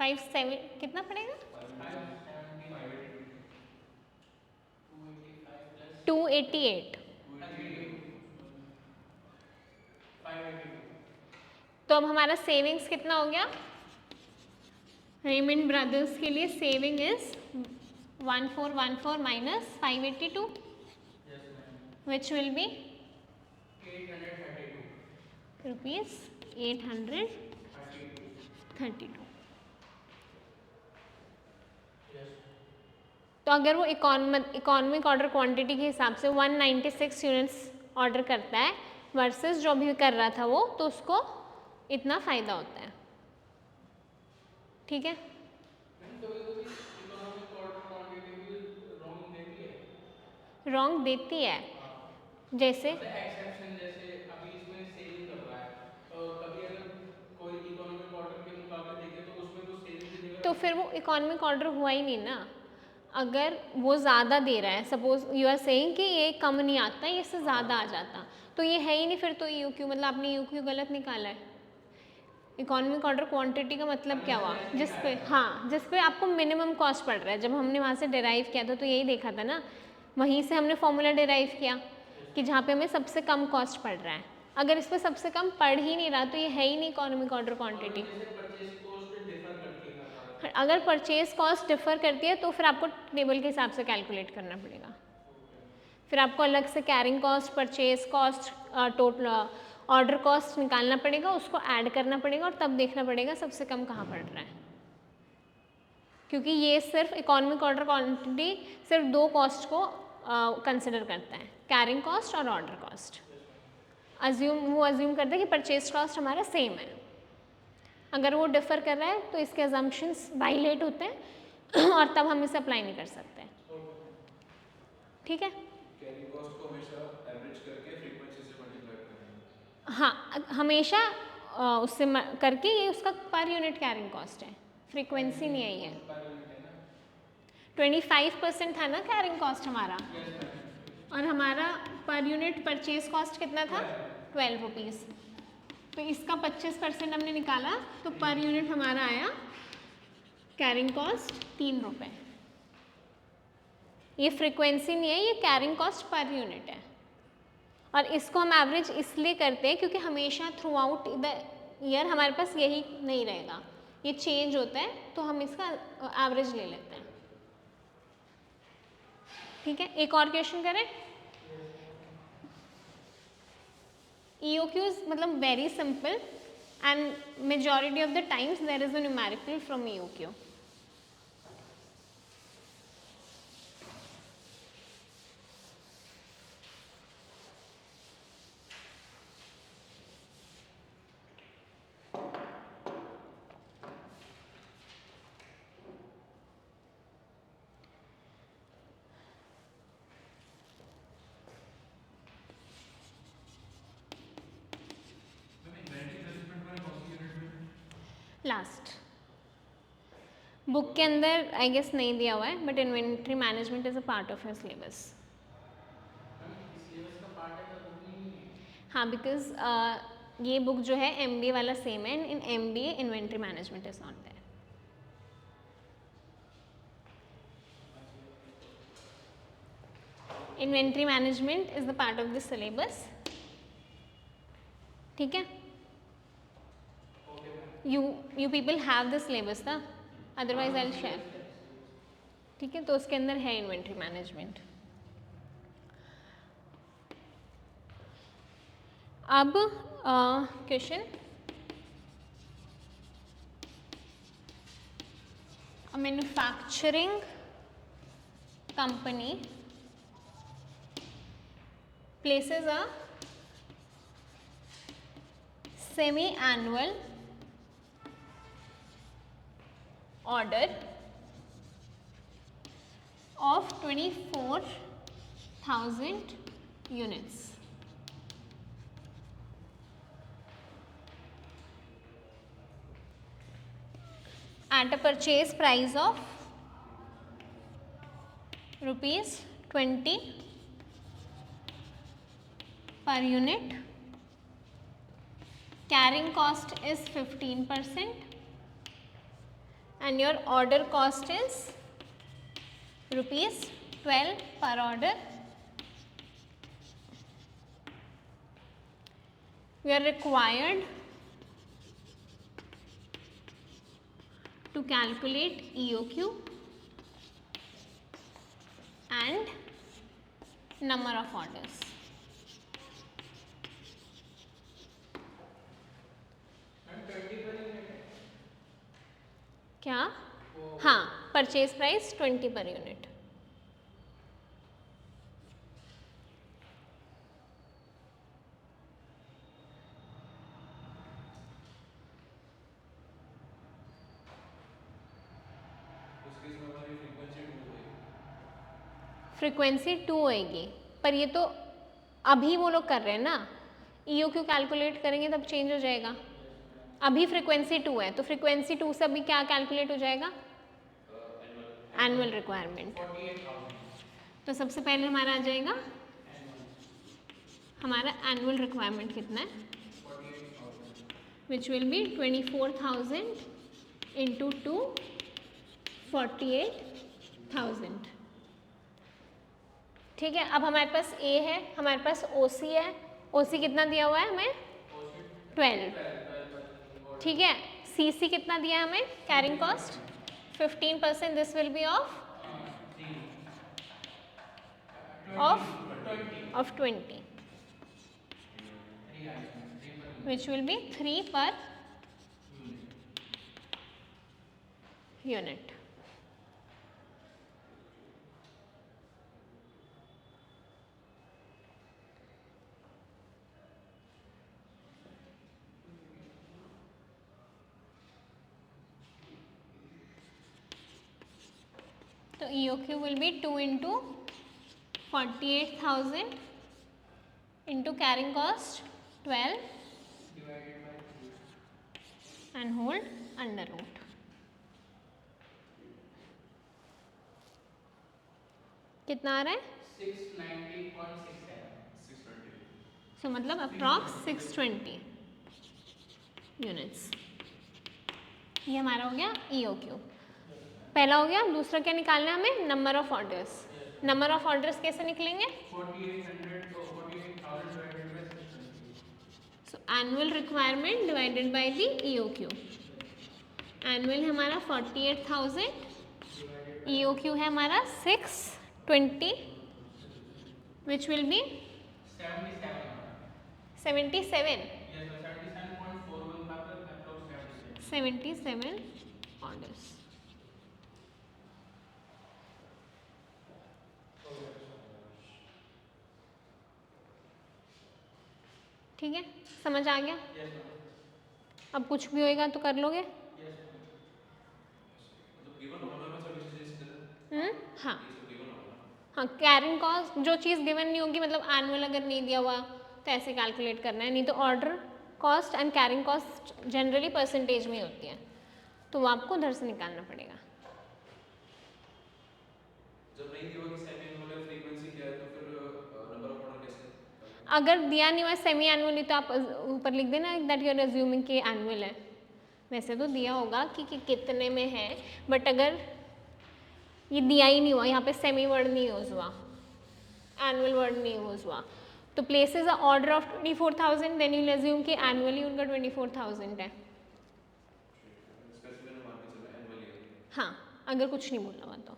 S1: 57 कितना पड़ेगा, 288। तो अब हमारा सेविंग्स कितना हो गया, रेमंड ब्रदर्स के लिए saving is 1414 minus 582 which will be rupees 832। तो अगर वो इकोनॉमिक ऑर्डर क्वांटिटी के हिसाब से 196 यूनिट्स ऑर्डर करता है वर्सेस जो भी कर रहा था वो, तो उसको इतना फ़ायदा होता है, ठीक है। रॉन्ग देती है, जैसे
S2: एक्सेप्शन, जैसे अभी इसमें सेविंग कर रहा है, कभी अगर कोई इकोनॉमिक ऑर्डर के मुकाबले देखे तो उसमें तो सेविंग की जगह,
S1: तो फिर वो इकोनॉमिक ऑर्डर हुआ ही नहीं ना। अगर वो ज़्यादा दे रहा है, सपोज यू आर सेइंग कि ये कम नहीं आता, ये इससे ज़्यादा आ जाता, तो ये है ही नहीं, फिर तो यू क्यू, मतलब आपने यू क्यू गलत निकाला है। इकोनॉमिक ऑर्डर क्वांटिटी का मतलब क्या हुआ, जिस पे, हाँ, जिस पे आपको मिनिमम कॉस्ट पड़ रहा है। जब हमने वहाँ से डिराइव किया था तो यही देखा था ना, वहीं से हमने फॉर्मूला डिराइव किया कि जहाँ पे हमें सबसे कम कॉस्ट पड़ रहा है। अगर इस पर सबसे कम पड़ ही नहीं रहा तो ये है ही नहीं इकोनॉमिक ऑर्डर क्वांटिटी। अगर परचेज कॉस्ट डिफर करती है तो फिर आपको टेबल के हिसाब से कैलकुलेट करना पड़ेगा, फिर आपको अलग से carrying cost, purchase cost, total order cost निकालना पड़ेगा, उसको ऐड करना पड़ेगा और तब देखना पड़ेगा सबसे कम कहाँ पड़ रहा है। क्योंकि ये सिर्फ इकोनॉमिक ऑर्डर क्वांटिटी सिर्फ दो कॉस्ट को कंसिडर करता है, कैरिंग कॉस्ट और ऑर्डर कॉस्ट। वो अज्यूम करता है कि परचेज कॉस्ट हमारा सेम है। अगर वो डिफर कर रहा है तो इसके अजम्पशंस वायलेट होते हैं और तब हम इसे अप्लाई नहीं कर सकते, ठीक है।
S3: कैरिंग कॉस्ट को हमेशा एवरेज करके फ्रीक्वेंसी से मल्टीप्लाई करना है।
S1: हाँ, हमेशा उससे करके ये उसका पर यूनिट कैरिंग कॉस्ट है, फ्रीक्वेंसी नहीं आई है। 25% था ना कैरिंग कॉस्ट हमारा, और हमारा पर यूनिट परचेज कॉस्ट कितना था, 12 रुपीज़। तो इसका 25% हमने निकाला तो पर यूनिट हमारा आया कैरिंग कॉस्ट 3 रुपये। ये फ्रीक्वेंसी नहीं है, ये कैरिंग कॉस्ट पर यूनिट है। और इसको हम एवरेज इसलिए करते हैं क्योंकि हमेशा थ्रू आउट द ईयर हमारे पास यही नहीं रहेगा, ये चेंज होता है, तो हम इसका एवरेज ले लेते हैं, ठीक है। एक और क्वेश्चन करें। EOQs मतलब very simple and majority of the times there is a numerical from EOQ. Last book के अंदर आई गेस नहीं दिया हुआ है, but inventory management is a part of your syllabus. हाँ, बिकॉज ये बुक जो है MBA वाला सेम है, in MBA inventory management is not there. Inventory management is the part of the syllabus, ठीक है। You people have the syllabus ना, otherwise I'll share, ठीक है। तो उसके अंदर है इन्वेंट्री मैनेजमेंट। अब question, a manufacturing company places a semi-annual order of 24,000 units. At a purchase price of rupees 20 per unit. Carrying cost is 15% and your order cost is rupees 12 per order. We are required to calculate EOQ and number of orders.
S2: Ma'am 20 per unit है
S1: क्या? हाँ, purchase price 20 per unit.
S3: उस case में हमारी
S1: frequency
S3: frequency 2 होगी.
S1: 2 होएगी, पर ये तो अभी वो लोग कर रहे हैं ना, EOQ कैलकुलेट करेंगे तब चेंज हो जाएगा. अभी फ्रीक्वेंसी 2 है तो फ्रीक्वेंसी 2 से अभी क्या कैलकुलेट हो जाएगा? Annual requirement.
S2: 48,000
S1: तो सबसे पहले हमारा आ जाएगा
S2: एनुअल
S1: हमारा एनुअल रिक्वायरमेंट कितना है,
S2: 48,000
S1: विच विल बी 24,000 इंटू 2 48,000. ठीक है. अब हमारे पास A है, हमारे पास OC है. OC कितना दिया हुआ है हमें? 12. ठीक है. CC कितना दिया है हमें? Carrying cost 15%. This will be of 20 which will be 3 per unit. तो EOQ will be 2 into 48,000 into carrying cost 12
S2: divided by 3
S1: and hold under root. कितना आ रहा है?
S2: 690.67
S3: 620.
S1: सो मतलब अप्रॉक्स 620 यूनिट्स. ये हमारा हो गया EOQ. पहला हो गया. दूसरा क्या निकालना है हमें? Number of orders. Number of orders कैसे निकलेंगे?
S2: 48,000 divided by 620
S1: so annual requirement divided by the EOQ. Annual है हमारा 48,000, EOQ है हमारा 620 विच विल बी 77 77 ऑर्डर्स. ठीक है. समझ आ गया? अब कुछ भी होएगा तो कर लोगे.
S3: मतलब गिवन होगा ना सब चीजें इस तरह.
S1: हाँ
S3: ये सब गिवन होगा.
S1: हाँ. कैरिंग कॉस्ट जो चीज़ गिवन नहीं होगी, मतलब एनुअल अगर नहीं दिया हुआ तो ऐसे कैलकुलेट करना है. नहीं तो order cost and carrying cost generally percentage में होती है, तो वो आपको उधर से निकालना पड़ेगा.
S3: जब नहीं दिया होगा कि सेमी एनुअल फ्रीक्वेंसी क्या है तो फिर नंबर ऑफ ऑर्डर कैसे?
S1: अगर दिया नहीं हुआ सेमी एनुअली तो आप ऊपर लिख देना दैट यू आर अज्यूमिंग कि एनुअल है. वैसे तो दिया होगा कि कितने में है, बट अगर ये दिया ही नहीं हुआ, यहाँ पे सेमी वर्ड नहीं यूज हुआ, एनुअल वर्ड नहीं यूज हुआ, तो places a order of 24,000 then you assume कि एनुअली उनका 24,000 है.
S3: स्पेसिफिक मान के चलना एनुअल ईयर.
S1: हाँ, अगर कुछ नहीं बोला हुआ तो.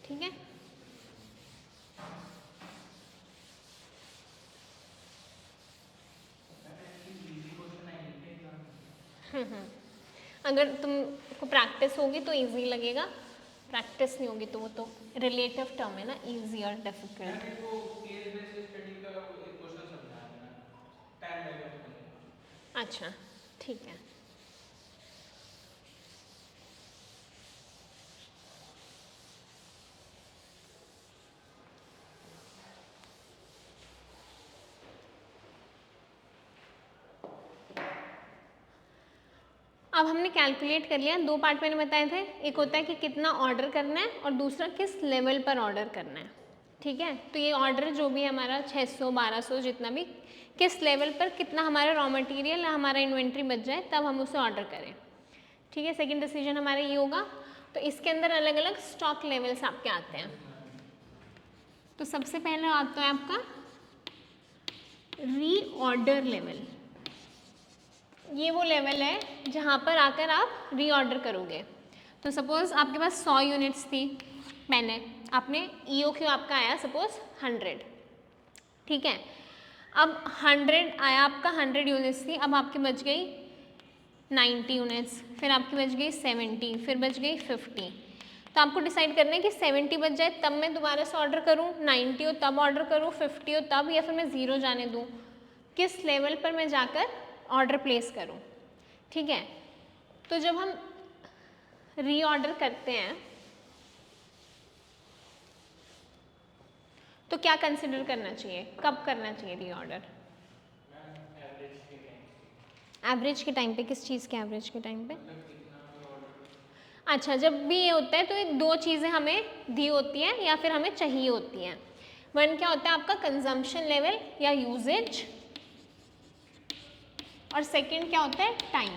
S1: ठीक है. अगर तुम आपको प्रैक्टिस होगी तो ईजी लगेगा, प्रैक्टिस नहीं होगी तो वो तो रिलेटिव टर्म है ना, ईजी और डिफिकल्ट।
S2: मेरे को केस बेस्ड स्टडी का एक क्वेश्चन समझा देना, टाइम लगेगा मुझे।
S1: अच्छा ठीक है। अब हमने कैलकुलेट कर लिया, दो पार्ट मैंने बताए थे, एक होता है कि कितना ऑर्डर करना है और दूसरा किस लेवल पर ऑर्डर करना है, ठीक है। तो ये ऑर्डर जो भी हमारा 600 1200 जितना भी, किस लेवल पर कितना हमारा रॉ मटेरियल हमारा इन्वेंट्री बच जाए तब हम उसे ऑर्डर करें, ठीक है। सेकंड डिसीजन हमारा ये होगा। तो इसके अंदर अलग अलग स्टॉक लेवल्स आपके आते हैं। तो सबसे पहले आता है आपका रीऑर्डर लेवल। ये वो लेवल है जहाँ पर आकर आप रीऑर्डर करोगे। तो सपोज आपके पास 100 यूनिट्स थी, मैंने आपने EOQ आपका आया सपोज 100, ठीक है। अब 100 आया आपका, 100 यूनिट्स थी, अब आपकी बच गई 90 यूनिट्स, फिर आपकी बच गई 70, फिर बच गई 50। तो आपको डिसाइड करना है कि 70 बच जाए तब मैं दोबारा से ऑर्डर करूँ, 90 हो तब ऑर्डर करूँ, 50 हो तब, या फिर मैं 0 जाने दूँ, किस लेवल पर मैं जाकर ऑर्डर प्लेस करूं, ठीक है। तो जब हम रीऑर्डर करते हैं तो क्या कंसिडर करना चाहिए, कब करना चाहिए रीऑर्डर? एवरेज के टाइम पे। किस चीज़ के एवरेज के टाइम पे? अच्छा, जब भी ये होता है तो ये दो चीज़ें हमें दी होती हैं या फिर हमें चाहिए होती हैं। वन क्या होता है आपका कंजम्पशन लेवल या यूजेज, और सेकंड क्या होता है टाइम।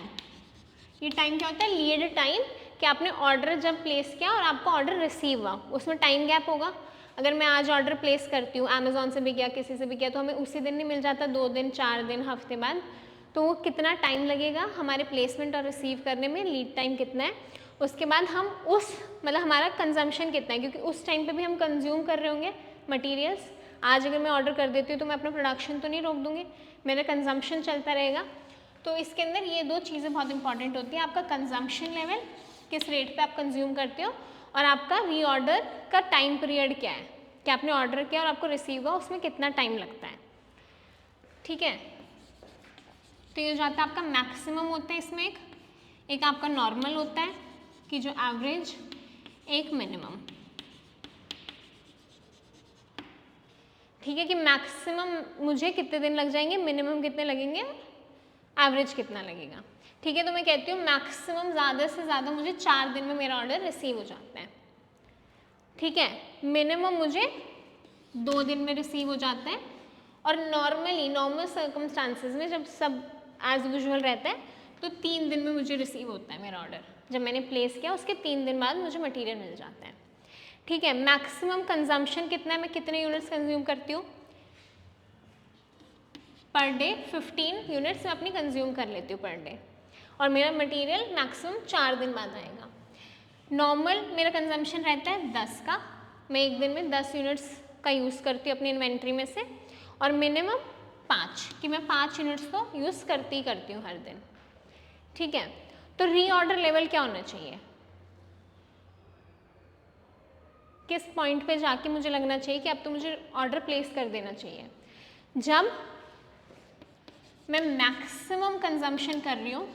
S1: ये टाइम क्या होता है? लीड टाइम, कि आपने ऑर्डर जब प्लेस किया और आपका ऑर्डर रिसीव हुआ, उसमें टाइम गैप होगा। अगर मैं आज ऑर्डर प्लेस करती हूँ, अमेजोन से भी किया, किसी से भी किया, तो हमें उसी दिन नहीं मिल जाता, 2 दिन 4 दिन हफ्ते बाद, तो वो कितना टाइम लगेगा हमारे प्लेसमेंट और रिसीव करने में, लीड टाइम कितना है। उसके बाद हम उस मतलब हमारा कंजम्पशन कितना है, क्योंकि उस टाइम पे भी हम कंज्यूम कर रहे होंगे मटेरियल्स। आज अगर मैं ऑर्डर कर देती हूँ तो मैं अपना प्रोडक्शन तो नहीं रोक दूँगी, मेरा कंजम्पशन चलता रहेगा। तो इसके अंदर ये दो चीज़ें बहुत इंपॉर्टेंट होती हैं, आपका कंजम्पशन लेवल, किस रेट पे आप कंज्यूम करते हो, और आपका रीऑर्डर का टाइम पीरियड क्या है, कि आपने ऑर्डर किया और आपको रिसीव हुआ उसमें कितना टाइम लगता है, ठीक है। तो ये जाता है आपका मैक्सिमम होता है इसमें, एक आपका नॉर्मल होता है कि जो एवरेज, एक मिनिमम, ठीक है। कि मैक्सिमम मुझे कितने दिन लग जाएंगे, मिनिमम कितने लगेंगे, एवरेज कितना लगेगा, ठीक है। तो मैं कहती हूँ मैक्सिमम ज़्यादा से ज़्यादा मुझे 4 दिन में मेरा ऑर्डर रिसीव हो जाता है, ठीक है। मिनिमम मुझे 2 दिन में रिसीव हो जाता है, और नॉर्मली नॉर्मल सर्कमस्टांसिस में जब सब एज यूजुअल रहता है तो 3 दिन में मुझे रिसीव होता है मेरा ऑर्डर। जब मैंने प्लेस किया उसके 3 दिन बाद मुझे मटेरियल मिल जाता है, ठीक है। मैक्सिमम कंजम्पशन कितना है, मैं कितने यूनिट्स कंज्यूम करती हूँ पर डे, 15 यूनिट्स मैं अपनी कंज्यूम कर लेती हूँ पर डे, और मेरा मटेरियल मैक्सिमम 4 दिन बाद आएगा। नॉर्मल मेरा कंजम्पशन रहता है 10 का, मैं एक दिन में 10 यूनिट्स का यूज़ करती हूँ अपनी इन्वेंट्री में से, और मिनिमम 5, कि मैं 5 यूनिट्स को यूज़ करती हूँ हर दिन, ठीक है। तो रीऑर्डर लेवल क्या होना चाहिए, किस पॉइंट पे जाके मुझे लगना चाहिए कि अब तो मुझे ऑर्डर प्लेस कर देना चाहिए, जब मैं मैक्सिमम कंजम्पशन कर रही हूँ।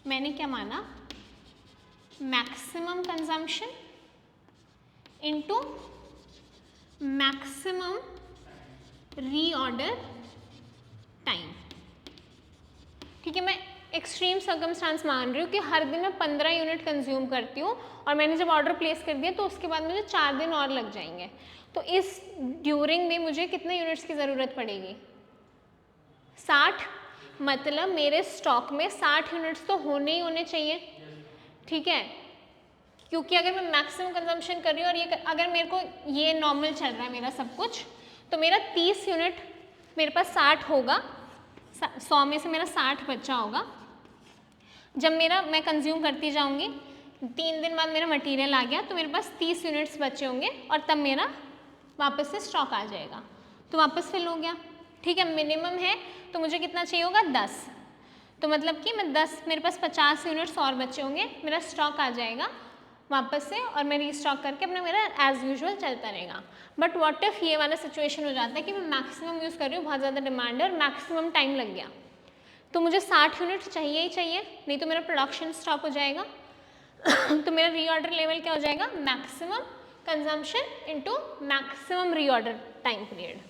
S1: मैंने क्या माना, maximum consumption into maximum reorder time, ठीक है। मैं एक्सट्रीम सर्कमस्टांस मान रही हूँ कि हर दिन मैं 15 यूनिट कंज्यूम करती हूँ, और मैंने जब ऑर्डर प्लेस कर दिया तो उसके बाद मुझे 4 दिन और लग जाएंगे। तो इस ड्यूरिंग में मुझे कितने यूनिट्स की ज़रूरत पड़ेगी, 60, मतलब मेरे स्टॉक में 60 यूनिट्स तो होने ही होने चाहिए, ठीक है। क्योंकि अगर मैं मैक्सिमम कंजम्पशन कर रही हूँ और ये अगर मेरे को ये नॉर्मल चल रहा है मेरा सब कुछ, तो मेरा 30 यूनिट मेरे पास 60 होगा, 100 में से मेरा 60 बचा होगा। जब मैं कंज्यूम करती जाऊँगी, 3 दिन बाद मेरा मटेरियल आ गया तो मेरे पास 30 यूनिट्स बचे होंगे, और तब मेरा वापस से स्टॉक आ जाएगा, तो वापस फिल हो गया, ठीक है। मिनिमम है तो मुझे कितना चाहिए होगा, 10। तो मतलब कि मैं 10, मेरे पास 50 यूनिट्स और बचे होंगे, मेरा स्टॉक आ जाएगा वापस से और मैं रीस्टॉक करके अपना मेरा एज यूजुअल चलता रहेगा। बट व्हाट इफ ये वाला सिचुएशन हो जाता है कि मैं मैक्सिमम यूज़ कर रही हूँ, बहुत ज़्यादा डिमांड है और मैक्सिमम टाइम लग गया, तो मुझे 60 यूनिट चाहिए ही चाहिए, नहीं तो मेरा प्रोडक्शन स्टॉप हो जाएगा। तो मेरा रीऑर्डर लेवल क्या हो जाएगा, maximum consumption into maximum reorder time period.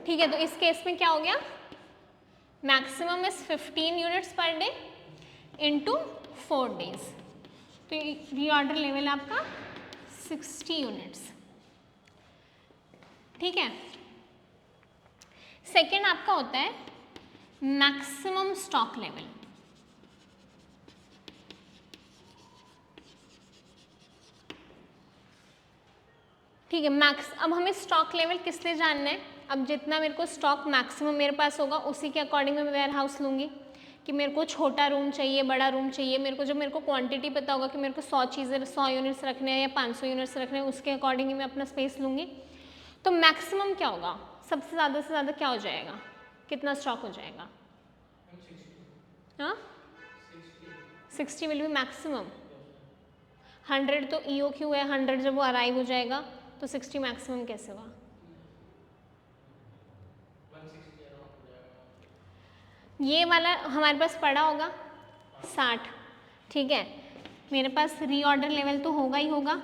S1: ठीक है, तो इस केस में क्या हो गया, maximum is 15 units per day into 4 days, तो रीऑर्डर लेवल आपका 60 यूनिट्स। ठीक है, सेकेंड आपका होता है मैक्सिमम स्टॉक लेवल। ठीक है, मैक्स, अब हमें स्टॉक लेवल किस लिए जानना है, अब जितना मेरे को स्टॉक मैक्सिमम मेरे पास होगा उसी के अकॉर्डिंग मैं वेयर हाउस लूँगी, कि मेरे को छोटा रूम चाहिए, बड़ा रूम चाहिए, मेरे को जब मेरे को क्वांटिटी पता होगा कि मेरे को 100 चीज़ें 100 यूनिट्स रखने हैं या 500 यूनिट्स रखने हैं, उसके अकॉर्डिंग ही मैं अपना स्पेस लूँगी। तो मैक्सिमम क्या होगा, सबसे ज़्यादा से ज़्यादा क्या हो जाएगा, कितना स्टॉक हो जाएगा, हाँ 60 विल बी मैक्सिमम। 100 तो EOQ है, 100 जब वो अराइव हो जाएगा तो 60 मैक्सिमम कैसे हुआ,
S2: 160 अराउंड हो जाएगा।
S1: ये वाला हमारे पास पड़ा होगा 60। ठीक है, मेरे पास रीऑर्डर लेवल तो होगा ही होगा,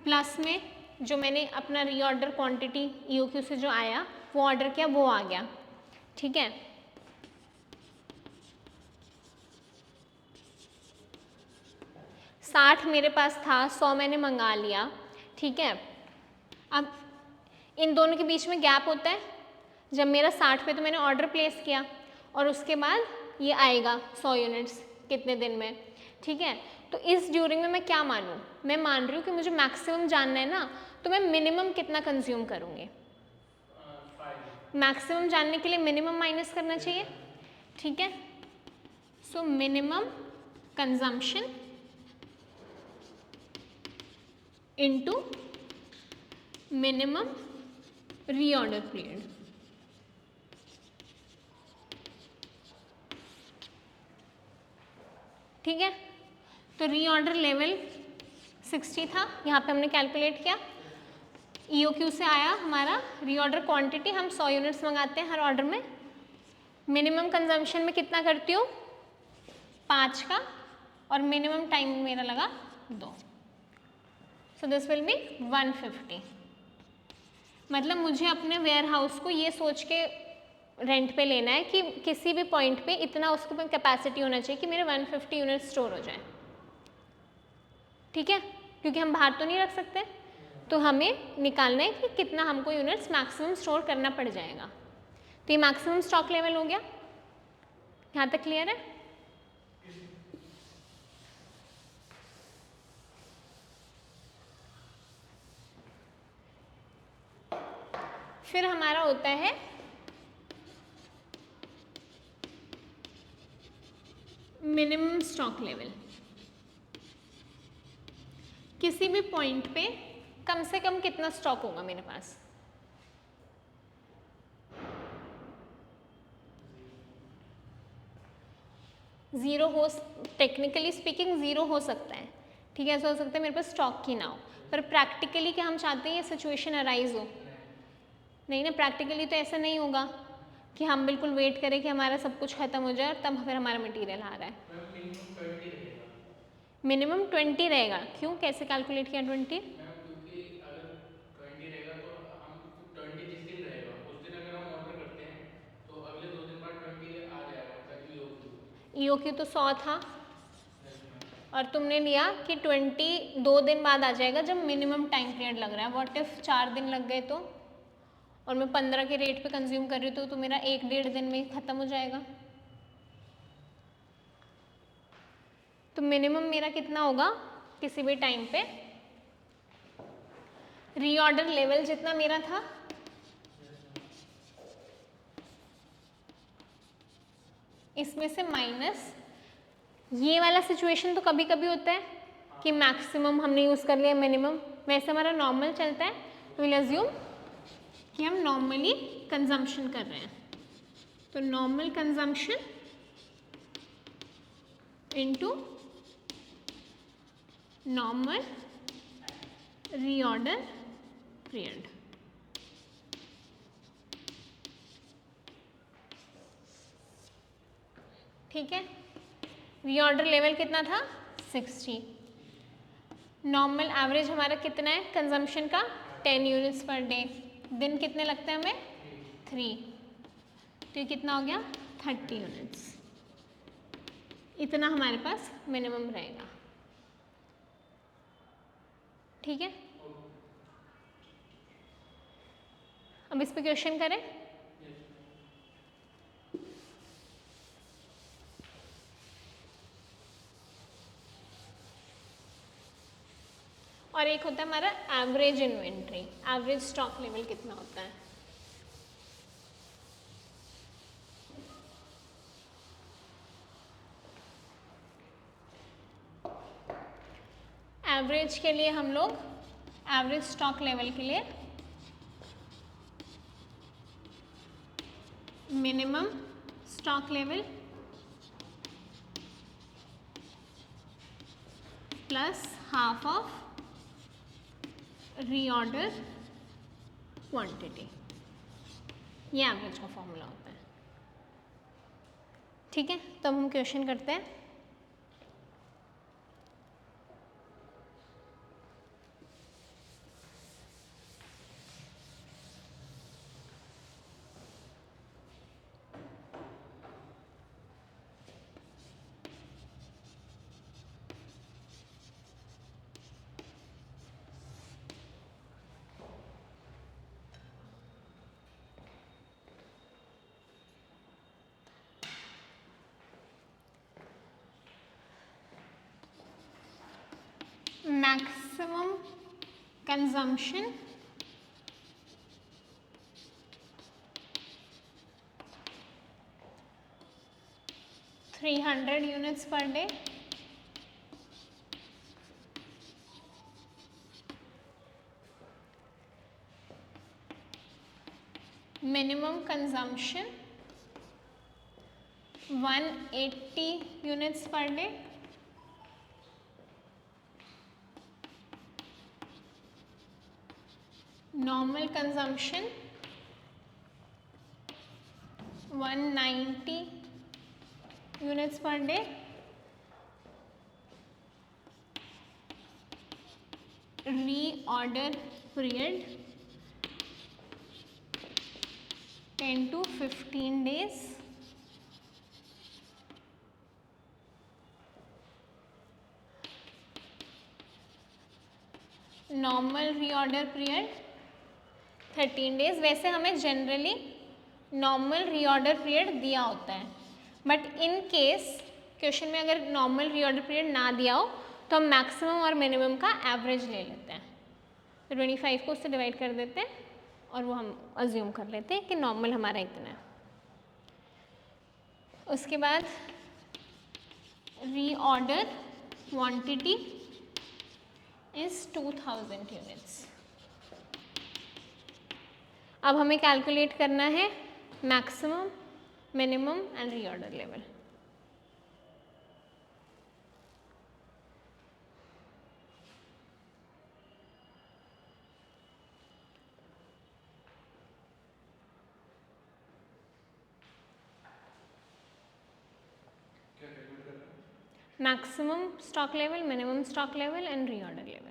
S1: प्लस में जो मैंने अपना रीऑर्डर क्वांटिटी EOQ से जो आया वो ऑर्डर किया वो आ गया। ठीक है, साठ मेरे पास था, 100 मैंने मंगा लिया। ठीक है, अब इन दोनों के बीच में गैप होता है, जब मेरा 60 पे तो मैंने ऑर्डर प्लेस किया और उसके बाद ये आएगा 100 यूनिट्स कितने दिन में। ठीक है, तो इस ड्यूरिंग में मैं क्या मानूँ, मैं मान रही हूँ कि मुझे मैक्सिमम जानना है ना, तो मैं मिनिमम कितना कंज्यूम करूँगी, मैक्सिमम जानने के लिए मिनिमम माइनस करना चाहिए। ठीक है, so minimum consumption into minimum reorder period. ठीक है, तो रीऑर्डर लेवल 60 था, यहाँ पे हमने कैलकुलेट किया, EOQ से आया हमारा रीऑर्डर क्वांटिटी, हम 100 यूनिट्स मंगाते हैं हर ऑर्डर में, मिनिमम कंजम्पशन में कितना करती हूँ 5 का, और मिनिमम टाइम मेरा लगा 2, सो दिस विल बी 150। मतलब मुझे अपने वेयर हाउस को ये सोच के रेंट पे लेना है कि किसी भी पॉइंट पे इतना उसके ऊपर कैपेसिटी होना चाहिए कि मेरे 150 यूनिट स्टोर हो जाए। ठीक है, क्योंकि हम बाहर तो नहीं रख सकते, तो हमें निकालना है कि कितना हमको यूनिट्स मैक्सिमम स्टोर करना पड़ जाएगा। तो ये मैक्सिमम स्टॉक लेवल हो गया, यहाँ तक क्लियर है। फिर हमारा होता है मिनिमम स्टॉक लेवल। किसी भी पॉइंट पे कम से कम कितना स्टॉक होगा मेरे पास, ज़ीरो हो, टेक्निकली स्पीकिंग ज़ीरो हो सकता है। ठीक है, ऐसा हो सकता है मेरे पास स्टॉक ही ना हो, पर प्रैक्टिकली क्या हम चाहते हैं ये सिचुएशन अराइज हो, नहीं ना, प्रैक्टिकली तो ऐसा नहीं होगा कि हम बिल्कुल वेट करें कि हमारा सब कुछ खत्म हो जाए और तब फिर हमारा मटेरियल आ रहा है। मिनिमम 20 रहेगा, क्यों, कैसे कैलकुलेट किया 20?
S2: क्योंकि अगर 20 रहेगा तो हम 20 जिस दिन रहेगा उस दिन अगर हम ऑर्डर करते हैं तो अगले 2 दिन बाद 20 आ जाएगा, मतलब
S1: EOQ तो 100 था और तुमने लिया कि 20 2 दिन बाद आ जाएगा जब मिनिमम टाइम पीरियड लग रहा है। व्हाट इफ 4 दिन लग गए तो, और मैं 15 के रेट पे कंज्यूम कर रही हूँ तो मेरा 1-1.5 दिन में ख़त्म हो जाएगा। तो मिनिमम मेरा कितना होगा किसी भी टाइम पे, रीऑर्डर लेवल जितना मेरा था इसमें से माइनस ये वाला सिचुएशन। तो कभी कभी होता है कि मैक्सिमम हमने यूज़ कर लिया मिनिमम, वैसे हमारा नॉर्मल चलता है, तो विल अज्यूम कि हम नॉर्मली कंजम्पशन कर रहे हैं, तो normal consumption into normal reorder period. ठीक है, रीऑर्डर लेवल कितना था 60। नॉर्मल एवरेज हमारा कितना है कंजम्पशन का 10 यूनिट्स पर डे। दिन कितने लगते हैं हमें 3, तो ये कितना हो गया 30 यूनिट्स। इतना हमारे पास मिनिमम रहेगा। ठीक है, अब इस पे क्वेश्चन करें। और एक होता है हमारा average inventory, average stock level कितना होता है। एवरेज के लिए हम लोग एवरेज स्टॉक लेवल के लिए minimum stock level plus half of reorder quantity, ये एवरेज का फॉर्मूला होता है। ठीक है, तो अब हम क्वेश्चन करते हैं। maximum consumption (300 units per day) minimum consumption 180 units per day, normal consumption 190 units per day, reorder period 10 to 15 days, normal reorder period 13 days. वैसे हमें जनरली नॉर्मल रीऑर्डर पीरियड दिया होता है, बट इन केस क्वेश्चन में अगर normal reorder period ना दिया हो तो हम मैक्सिमम और मिनिमम का एवरेज ले लेते हैं। तो 25 को उससे डिवाइड कर देते हैं और वो हम अज्यूम कर लेते हैं कि नॉर्मल हमारा इतना है। उसके बाद रीऑर्डर क्वांटिटी इज 2000 यूनिट्स। अब हमें कैलकुलेट करना है maximum, minimum and reorder level.
S3: क्या कैलकुलेट कर रहे हैं?
S1: Maximum stock level, minimum stock level and reorder level.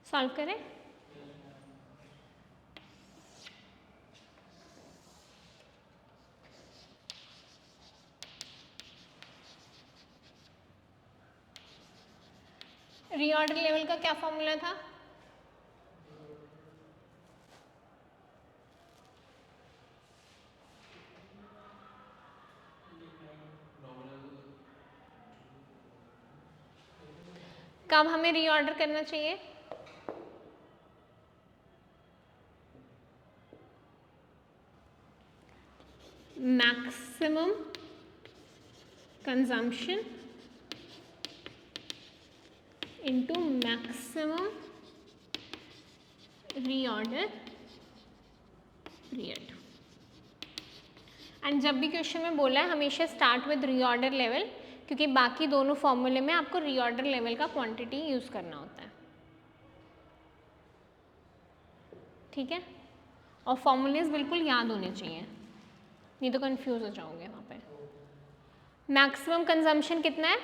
S1: Solve करें। रीऑर्डर लेवल का क्या फॉर्मूला था? कब हमें रीऑर्डर करना चाहिए? Maximum consumption into maximum reorder period. And जब भी क्वेश्चन में बोला है हमेशा स्टार्ट विद रीऑर्डर लेवल, क्योंकि बाकी दोनों फॉर्मूले में आपको रीऑर्डर लेवल का क्वांटिटी यूज करना होता है, ठीक है। और फॉर्मूलेज बिल्कुल याद होने चाहिए, नहीं तो कंफ्यूज हो जाओगे वहाँ पे। मैक्सिमम कंजम्पशन कितना है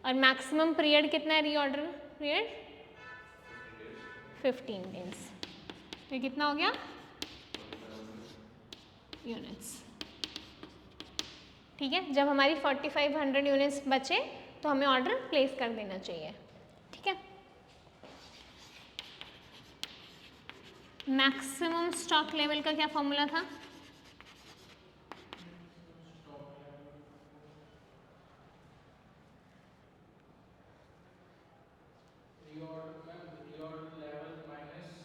S1: और मैक्सिमम पीरियड कितना है? Reorder period 15 days. तो कितना हो गया? यूनिट्स, ठीक है। जब हमारी 4500 यूनिट्स बचे तो हमें ऑर्डर प्लेस कर देना चाहिए, ठीक है। मैक्सिमम स्टॉक लेवल का क्या फॉर्मूला था?
S2: reorder level minus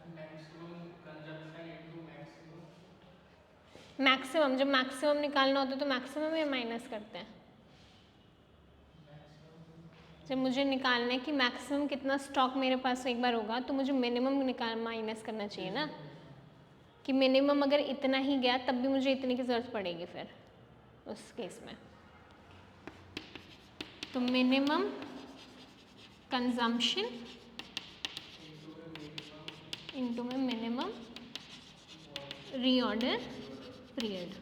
S2: maximum consumption into
S1: maximum, जब मैक्सिमम निकालना होता है तो मैक्सिमम या माइनस करते हैं? जब मुझे निकालना है कि मैक्सिमम कितना स्टॉक मेरे पास एक बार होगा तो मुझे मिनिमम निकाल माइनस करना चाहिए ना, कि मिनिमम अगर इतना ही गया तब भी मुझे इतने की ज़रूरत पड़ेगी फिर उस केस में। तो मिनिमम कंजम्पशन इनटू में मिनिमम रीऑर्डर पीरियड।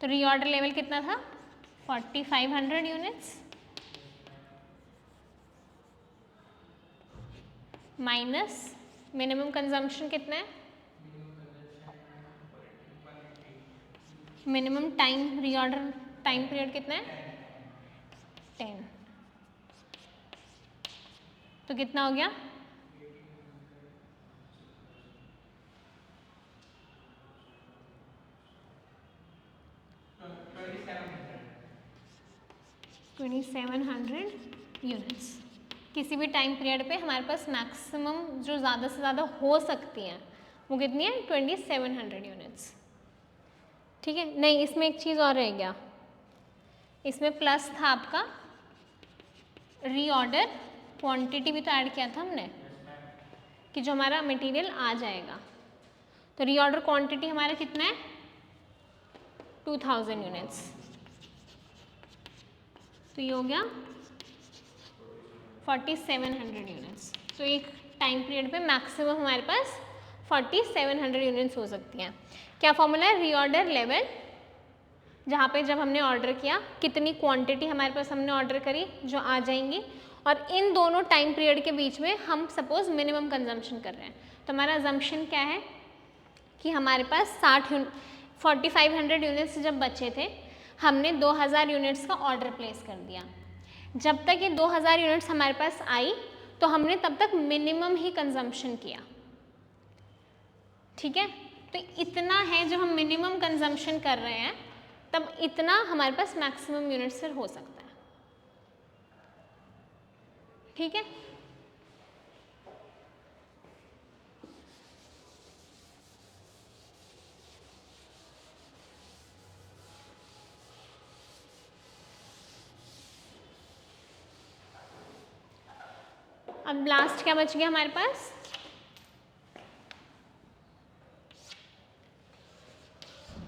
S1: तो रीऑर्डर लेवल कितना था? 4500 यूनिट्स माइनस मिनिमम कंजम्पशन कितना है? Minimum time reorder time period कितना है? 10। तो कितना हो गया? 2700 यूनिट्स। किसी भी टाइम पीरियड पे हमारे पास मैक्सिमम जो ज़्यादा से ज़्यादा हो सकती हैं वो कितनी है? 2700 यूनिट्स, ठीक है। नहीं, इसमें एक चीज़ और रह गया, इसमें प्लस था आपका रीऑर्डर क्वांटिटी भी तो ऐड किया था हमने कि जो हमारा मटेरियल आ जाएगा। तो रीऑर्डर क्वांटिटी हमारा कितना है? 2000 यूनिट्स। तो ये हो गया 4700 यूनिट्स। तो एक टाइम पीरियड पे मैक्सिमम हमारे पास 4700 यूनिट्स हो सकती हैं। क्या फॉर्मूला है? रीऑर्डर लेवल, जहाँ पे जब हमने ऑर्डर किया कितनी क्वांटिटी हमारे पास हमने ऑर्डर करी जो आ जाएंगी, और इन दोनों टाइम पीरियड के बीच में हम सपोज मिनिमम कंजम्पशन कर रहे हैं। तो हमारा अजम्पशन क्या है कि हमारे पास 4500 यूनिट्स जब बचे थे हमने 2000 यूनिट्स का ऑर्डर प्लेस कर दिया। जब तक ये 2000 यूनिट्स हमारे पास आई तो हमने तब तक मिनिमम ही कंजम्पशन किया, ठीक है। तो इतना है जो हम मिनिमम कंजम्पशन कर रहे हैं, तब इतना हमारे पास मैक्सिमम यूनिट्स फिर हो सकता है, ठीक है। अब लास्ट क्या बच गया हमारे पास?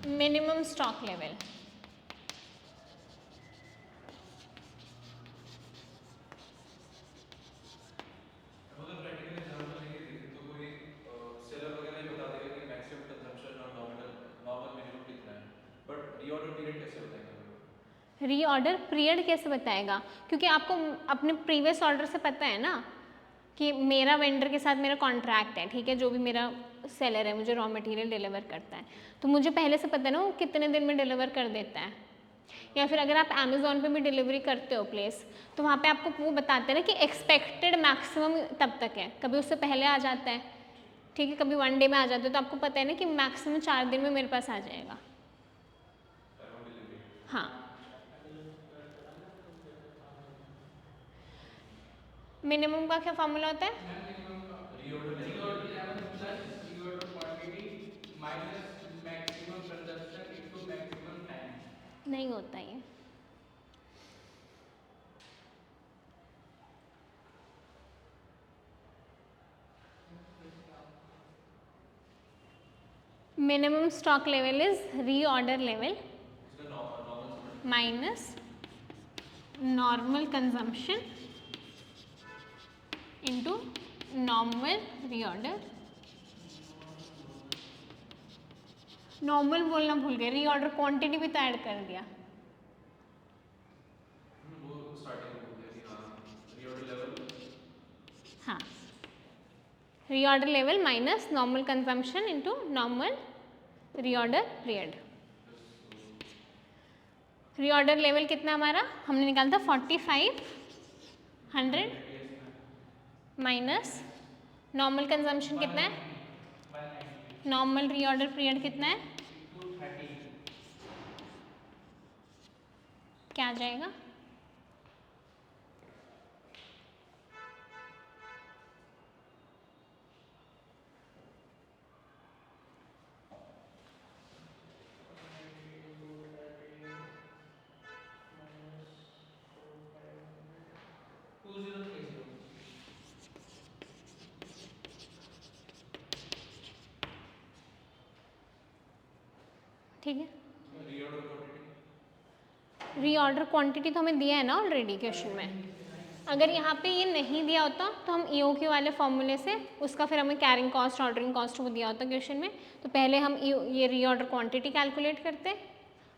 S1: Minimum stock level. Reorder period कैसे बताएगा? क्योंकि आपको अपने प्रीवियस ऑर्डर से पता है ना कि मेरा वेंडर के साथ मेरा कॉन्ट्रैक्ट है, ठीक है। जो भी मेरा सेलर है मुझे रॉ मटेरियल डिलीवर करता है, तो मुझे पहले से पता है ना वो कितने दिन में डिलीवर कर देता है। या फिर अगर आप अमेज़ॉन पे भी डिलीवरी करते हो प्लेस, तो वहाँ पे आपको वो बताते हैं ना कि एक्सपेक्टेड मैक्सिमम तब तक है, कभी उससे पहले आ जाता है, ठीक है, कभी 1 डे में आ जाता है, तो आपको पता है ना कि मैक्सिमम 4 दिन में मेरे पास आ जाएगा। हाँ, मिनिमम का क्या फॉर्मूला होता है?
S2: मैम मिनिमम का
S3: reorder
S2: reorder level plus reorder quantity minus maximum consumption into maximum time.
S1: नहीं होता ये। Minimum stock level is reorder level
S3: इसका नॉर्मल से
S1: minus normal consumption into normal reorder. Normal बोलना भूल गए, रीऑर्डर क्वांटिटी भी तो ऐड कर दिया।
S3: वो स्टार्टिंग में बोल दिया कि हाँ रीऑर्डर लेवल
S1: हाँ, reorder level minus normal consumption into normal reorder period. Reorder level कितना हमारा हमने निकाला था 4500 माइनस नॉर्मल कंजम्पशन कितना है,
S2: 190
S1: नॉर्मल रीऑर्डर पीरियड कितना है,
S2: 230
S1: क्या आ जाएगा? ठीक है,
S3: रीऑर्डर क्वांटिटी
S1: रीऑर्डर क्वांटिटी तो हमें दिया है ना ऑलरेडी क्वेश्चन में। अगर यहाँ पे ये नहीं दिया होता तो हम EOQ वाले फॉर्मूले से उसका फिर हमें कैरिंग कॉस्ट ऑर्डरिंग कॉस्ट वो दिया होता क्वेश्चन में, तो पहले हम ये रीऑर्डर क्वांटिटी कैलकुलेट करते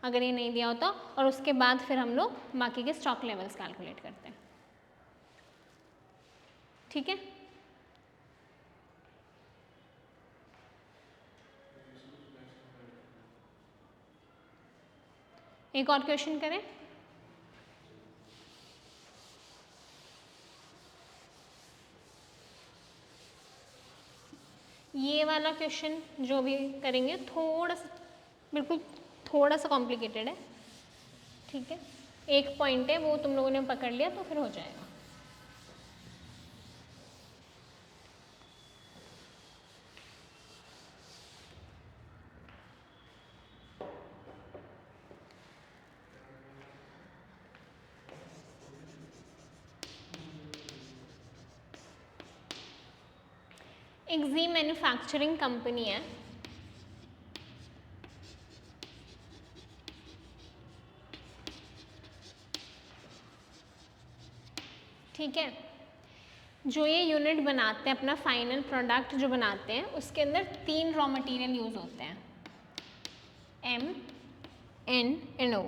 S1: अगर ये नहीं दिया होता, और उसके बाद फिर हम लोग बाकी के स्टॉक लेवल्स कैलकुलेट करते हैं। ठीक है, एक और क्वेश्चन करें। ये वाला क्वेश्चन जो भी करेंगे थोड़ा सा, बिल्कुल थोड़ा सा कॉम्प्लिकेटेड है, ठीक है, एक पॉइंट है वो तुम लोगों ने पकड़ लिया तो फिर हो जाएगा। एक जी मैन्युफैक्चरिंग कंपनी है, ठीक है, जो ये यूनिट बनाते हैं अपना फाइनल प्रोडक्ट जो बनाते हैं उसके अंदर 3 रॉ मटेरियल यूज होते हैं, M, N एंड O।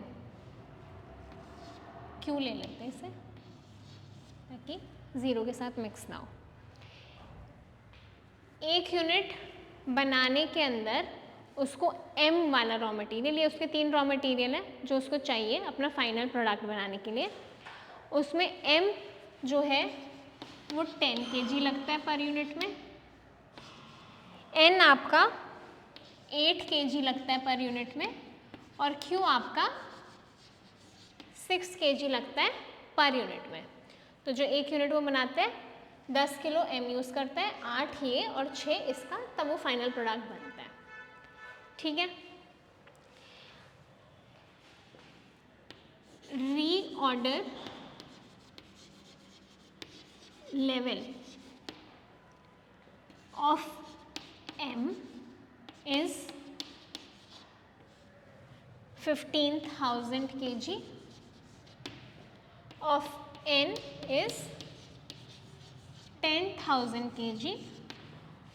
S1: क्यों ले लेते हैं इसे ताकि 0 के साथ मिक्स ना हो। एक यूनिट बनाने के अंदर उसको M वाला रॉ मटेरियल, ये उसके 3 रॉ मटेरियल है जो उसको चाहिए अपना फाइनल प्रोडक्ट बनाने के लिए, उसमें M जो है वो 10 kg लगता है पर यूनिट में, N आपका 8 kg लगता है पर यूनिट में, और Q आपका 6 kg लगता है पर यूनिट में। तो जो एक यूनिट वो बनाते हैं 10 किलो M यूज़ करता है, 8 ये और 6 इसका, तब वो फाइनल प्रोडक्ट बनता है। ठीक है, reorder level of M is 15,000 kg, of N is 10,000 kg,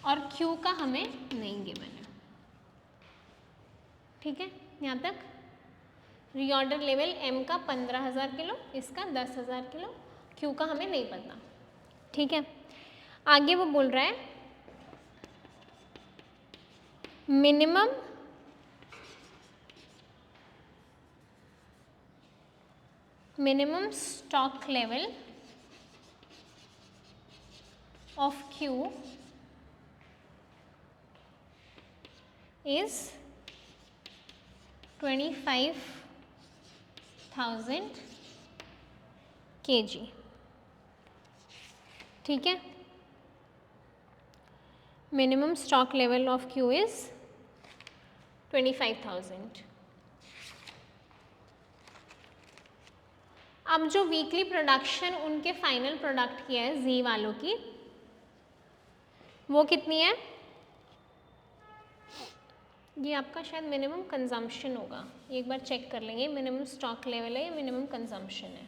S1: और Q का हमें नहीं गिवन है। ठीक है, यहाँ तक रीऑर्डर लेवल M का 15,000 किलो, इसका 10,000 किलो, Q का हमें नहीं पता। ठीक है, आगे वो बोल रहा है minimum minimum stock level of Q is 25,000 kg. ठीक है, minimum stock level of Q is 25,000. अब जो वीकली प्रोडक्शन उनके फाइनल प्रोडक्ट की है Z वालों की, वो कितनी है? ये आपका शायद मिनिमम कंजम्पशन होगा, एक बार चेक कर लेंगे. मिनिमम स्टॉक लेवल है या मिनिमम कंजम्पशन है.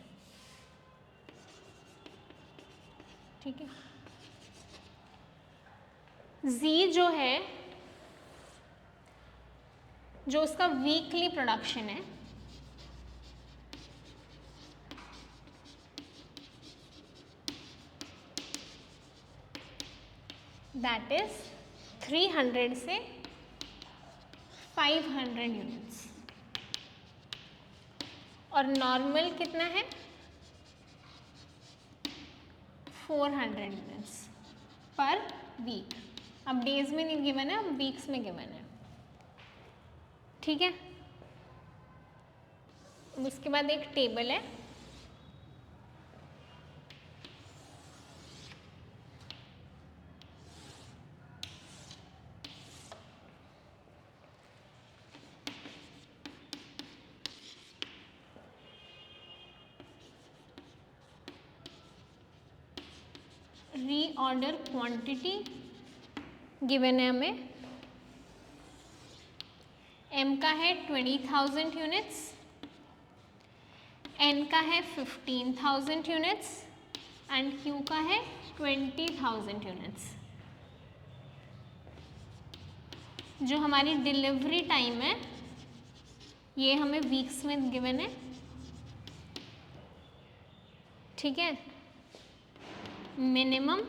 S1: ठीक है, Z जो है, जो उसका वीकली प्रोडक्शन है, दैट इज 300 से 500 यूनिट्स. और नॉर्मल कितना है? 400 यूनिट्स पर वीक. अब डेज में नहीं गिवन है, अब वीक्स में गिवन है. ठीक है, उसके बाद एक टेबल है, रीऑर्डर क्वांटिटी गिवन है हमें. M का है 20,000 यूनिट्स, N का है 15,000 यूनिट्स एंड Q का है 20,000 यूनिट्स. जो हमारी डिलीवरी टाइम है ये हमें वीक्स में गिवन है. ठीक है, minimum,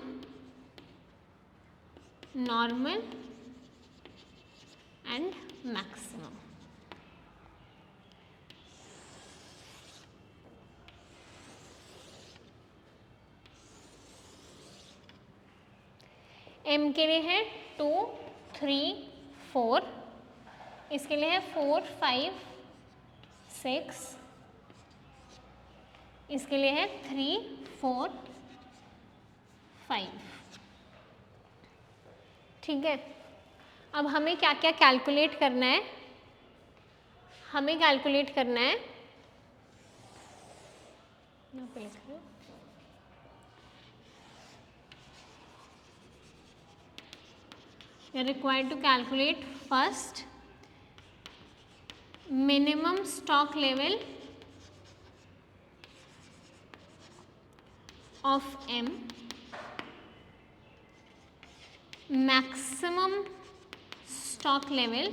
S1: normal and maximum. M के लिए है 2, 3, 4. इसके लिए है 4, 5, 6. इसके लिए है 3, 4, 5. ठीक है, अब हमें क्या क्या कैलकुलेट करना है? हमें कैलकुलेट करना है, यहाँ पे लिख रही हूँ, you are required to calculate first minimum stock level of M, maximum stock level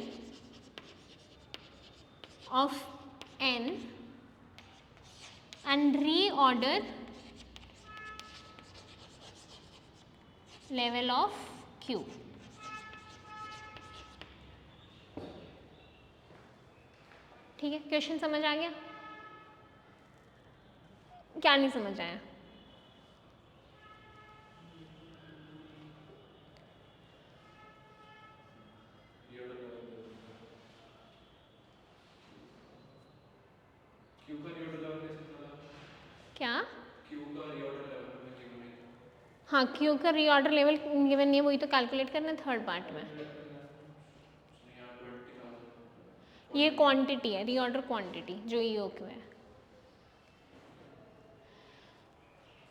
S1: of N and reorder level of Q. ठीक है, क्वेश्चन समझ आ गया? क्या नहीं समझ आया? क्या? हाँ, क्यू का रीऑर्डर लेवल गिवन नहीं है, वही तो कैलकुलेट करना है थर्ड पार्ट में. ये क्वांटिटी है, रीऑर्डर क्वांटिटी जो ईओ क्यू है.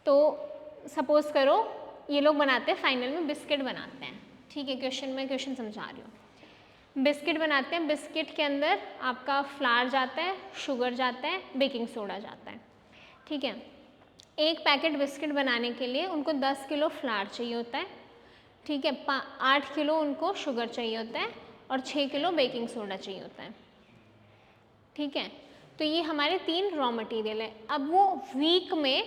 S1: तो सपोज करो ये लोग बनाते हैं, फाइनल में बिस्किट बनाते हैं. ठीक है, क्वेश्चन समझा रही हूँ. बिस्किट बनाते हैं, बिस्किट के अंदर आपका फ्लावर जाता है, शुगर जाता है, बेकिंग सोडा जाता है. ठीक है, एक पैकेट बिस्किट बनाने के लिए उनको 10 किलो फ्लावर चाहिए होता है. ठीक है, 8 किलो उनको शुगर चाहिए होता है और 6 किलो बेकिंग सोडा चाहिए होता है. ठीक है, तो ये हमारे 3 रॉ मटेरियल है. अब वो वीक में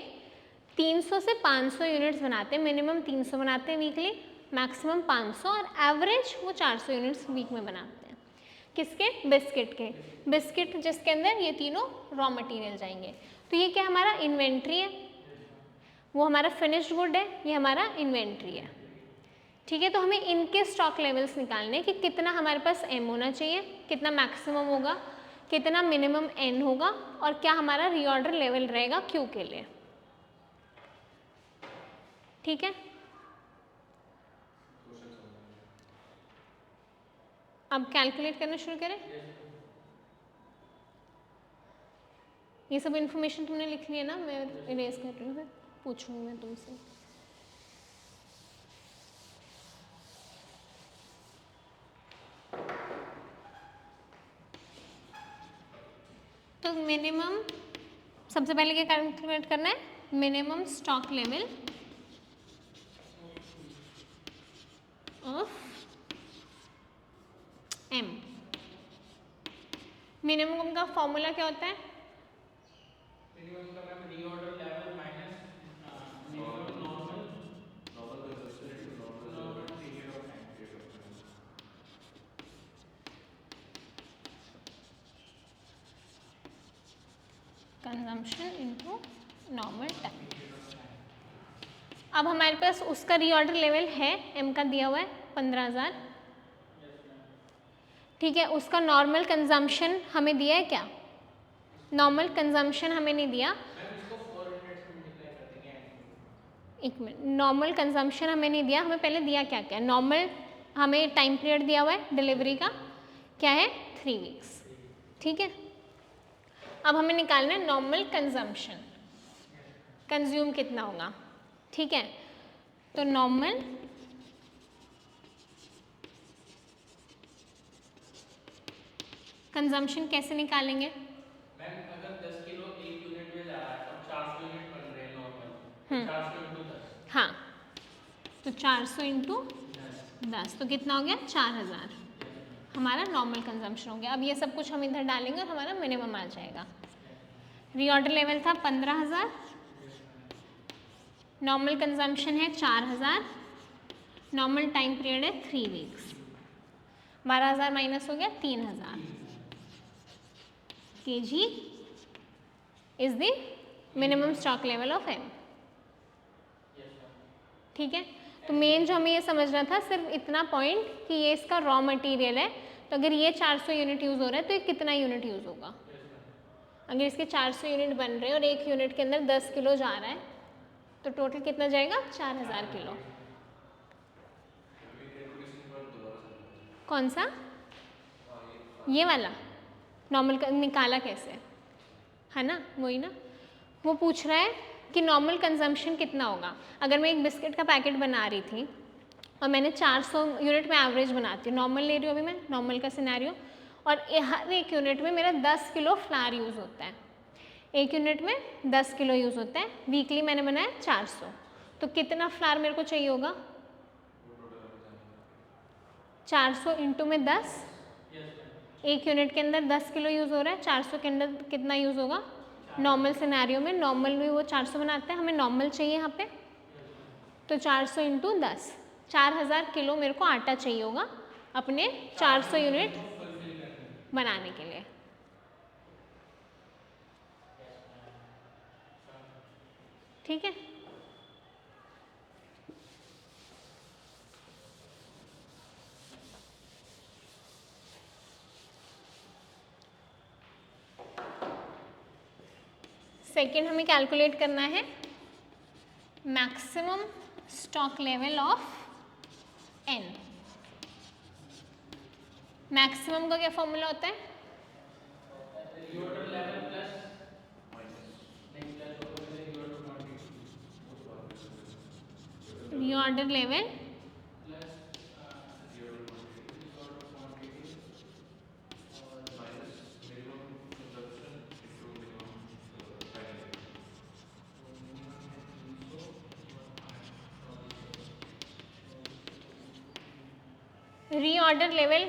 S1: 300 से 500 यूनिट्स बनाते हैं. मिनिमम 300 बनाते हैं वीकली, मैक्सिमम 500 और एवरेज वो 400 यूनिट्स वीक में बनाते हैं. किसके? बिस्किट के. बिस्किट जिसके अंदर ये तीनों रॉ मटेरियल जाएंगे. तो ये क्या हमारा इन्वेंट्री है, वो हमारा फिनिश्ड गुड है, ये हमारा इन्वेंट्री है। ठीक है, तो हमें इनके स्टॉक लेवल्स निकालने कि कितना हमारे पास एम होना चाहिए, कितना मैक्सिमम होगा, कितना मिनिमम एन होगा, और क्या हमारा रीऑर्डर लेवल रहेगा क्यू के लिए। ठीक है, अब कैलकुलेट करना शुरू करें। ये सब इन्फॉर्मेशन तुमने लिख लिया ना, मैं इरेज कर रही हूँ, फिर पूछूंगी मैं तुमसे। तो मिनिमम सबसे पहले क्या कैलकुलेट करना है, minimum stock level of M. Minimum का फॉर्मूला क्या होता है,
S2: मिनिमम का ma'am reorder level minus minimum normal period of time.
S1: Consumption into normal time. अब हमारे पास उसका रीऑर्डर लेवल है, एम का दिया हुआ है 15,000। ठीक है, उसका नॉर्मल कंजम्पशन हमें दिया है क्या, नॉर्मल कंजम्पशन हमें नहीं दिया।
S2: मैम इसको 400 से मल्टीप्लाई कर देंगे एंड को।
S1: एक मिनट, नॉर्मल कंजम्पशन हमें नहीं दिया, हमें पहले दिया क्या क्या, नॉर्मल हमें टाइम पीरियड दिया हुआ है डिलीवरी का, क्या है 3 वीक्स। ठीक है, अब हमें निकालना है नॉर्मल कंजम्पशन, कंज्यूम कितना होगा। ठीक है, तो नॉर्मल कंजम्पशन कैसे निकालेंगे,
S2: मैम अगर 10 किलो एक यूनिट में जा रहा है और 400 यूनिट बन रहे हैं नॉर्मल, तो 400 इंटू 10।
S1: हाँ, तो 400 इंटू 10 तो कितना हो गया 4000, हमारा नॉर्मल कंजम्पशन हो गया। अब ये सब कुछ हम इधर डालेंगे और हमारा मिनिमम आ जाएगा। रीऑर्डर लेवल था 15,000, नॉर्मल कंजम्पशन है 4000, नॉर्मल टाइम पीरियड है 3 वीक्स, 12,000 माइनस हो गया 3,000 kg is the minimum stock level of M. ठीक है, तो मेन जो हमें ये समझना था सिर्फ इतना पॉइंट कि ये इसका रॉ मटेरियल है, तो अगर ये 400 यूनिट यूज़ हो रहा है तो ये कितना यूनिट यूज़ होगा। अगर इसके 400 यूनिट बन रहे हैं और एक यूनिट के अंदर 10 किलो जा रहा है तो टोटल कितना जाएगा 4000 किलो। कौन सा, ये वाला नॉर्मल निकाला कैसे है ना, वही ना, वो पूछ रहा है कि नॉर्मल कंजम्पशन कितना होगा। अगर मैं एक बिस्किट का पैकेट बना रही थी और मैंने 400 यूनिट में एवरेज बनाती हूँ, नॉर्मल ले रही हूँ अभी मैं, नॉर्मल का सिनेरियो, और हर एक यूनिट में मेरा 10 किलो फ्लावर यूज़ होता है, एक यूनिट में 10 किलो यूज़ होता है, वीकली मैंने बनाया 400, तो कितना फ्लावर मेरे को चाहिए होगा 400 इंटू में 10, एक यूनिट के अंदर 10 किलो यूज़ हो रहा है, 400 के अंदर कितना यूज़ होगा, नॉर्मल सिनेरियो में, नॉर्मल में वो 400 बनाते हैं, हमें नॉर्मल चाहिए यहाँ पे, तो 400 इंटू 10, 4000 किलो मेरे को आटा चाहिए होगा अपने 400 यूनिट बनाने के लिए। ठीक है, सेकेंड हमें कैलकुलेट करना है maximum stock level of N. Maximum का क्या फॉर्मूला होता है,
S2: रीऑर्डर लेवल प्लस नहीं प्लस होगा पहले reorder quantity
S1: reorder level
S2: plus reorder quantity और minus minimum consumption into minimum final.
S1: Reorder level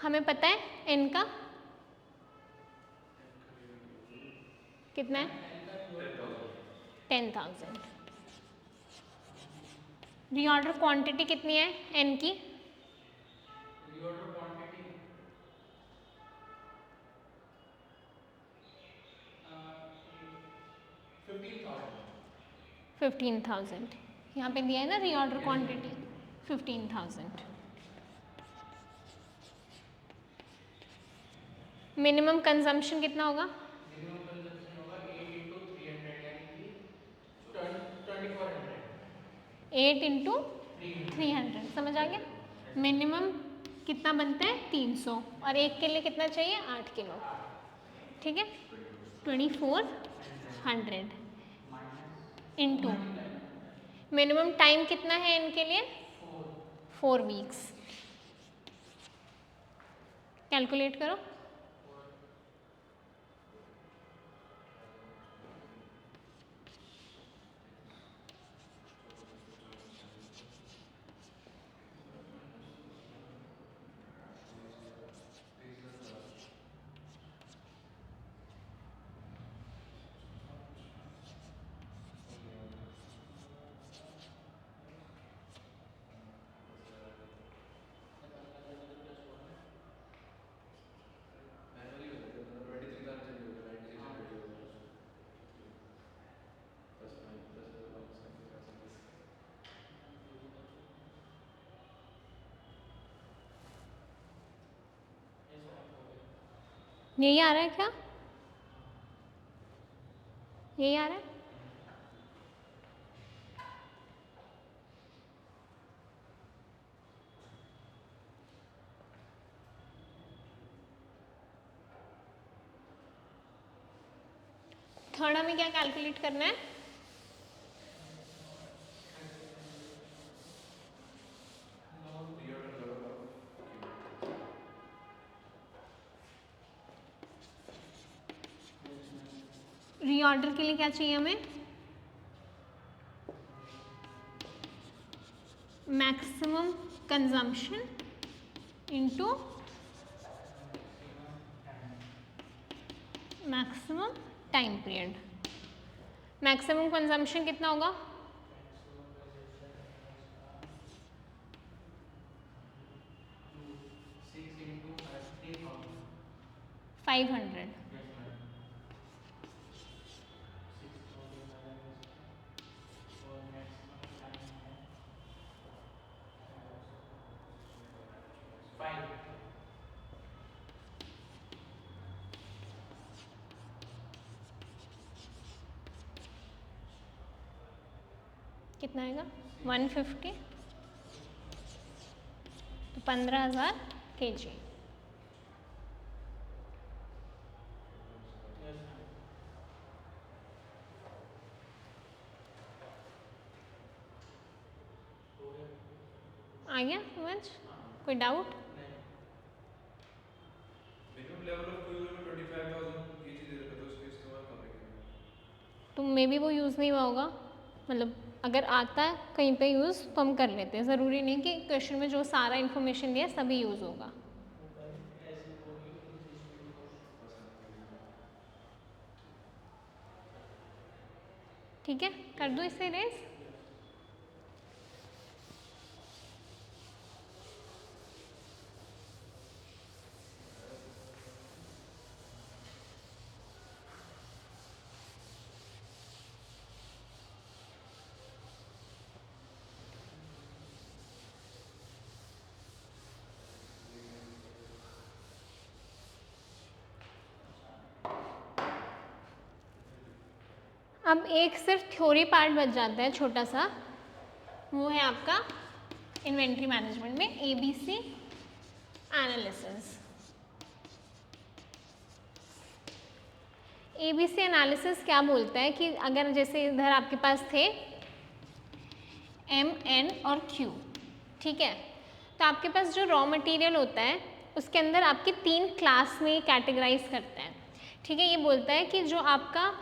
S1: हमें पता है एन का कितना है 10,000। रीऑर्डर क्वांटिटी कितनी है एन की,
S2: रीऑर्डर क्वांटिटी
S1: 15,000, यहाँ पे दिया है ना रीऑर्डर क्वांटिटी 15,000। मिनिमम कंजम्पशन कितना होगा?
S2: मिनिमम कंजम्पशन होगा 8 into 300 यानी कि 2400।
S1: 8 into 300 समझ आ गया? मिनिमम कितना बनता है? 300, और एक के लिए कितना चाहिए? 8 किलो। ठीक है, 2400 इंटू मिनिमम टाइम कितना है इनके लिए? 4 वीक्स। कैलकुलेट करो।
S3: मैनुअली हो जाता है, मतलब 23,000 चाहिए होगा, 9600 होगा प्लस माइनस
S1: यही आ रहा है क्या? यही आ रहा है? थर्ड हमें क्या कैलकुलेट करना है? रीऑर्डर के लिए क्या चाहिए हमें? Maximum consumption into maximum time period. Maximum consumption कितना होगा?
S2: 6 into 15,000।
S1: 500।
S2: Yes ma'am। 6,000 और maximum time है 5।
S1: कितना आएगा? 150, तो 15,000 kg।
S2: Yes ma'am। हो गया?
S1: आ गया समझ? कोई डाउट?
S2: नहीं।
S3: मिनिमम लेवल ऑफ फ्यूल में 25,000 केजी दे रखा था, उसके इस्तेमाल कहाँ पे किया?
S1: तो मे बी वो यूज़ नहीं हुआ होगा, मतलब अगर आता है कहीं पे यूज़ तो हम कर लेते हैं, ज़रूरी नहीं कि क्वेश्चन में जो सारा इन्फॉर्मेशन दिया सभी यूज़ होगा।
S2: ऐसे बोलिए इंक्रीजमेंट कॉस्ट।
S1: ठीक है, कर दूँ इससे रेस? अब एक सिर्फ थ्योरी पार्ट बच जाता है छोटा सा, वो है आपका इन्वेंट्री मैनेजमेंट में ABC एनालिसिस। ABC एनालिसिस क्या बोलता है कि अगर जैसे इधर आपके पास थे M, N और Q, ठीक है, तो आपके पास जो रॉ मटेरियल होता है उसके अंदर आपके 3 क्लास में कैटेगराइज करता है। ठीक है, ये बोलता है कि जो आपका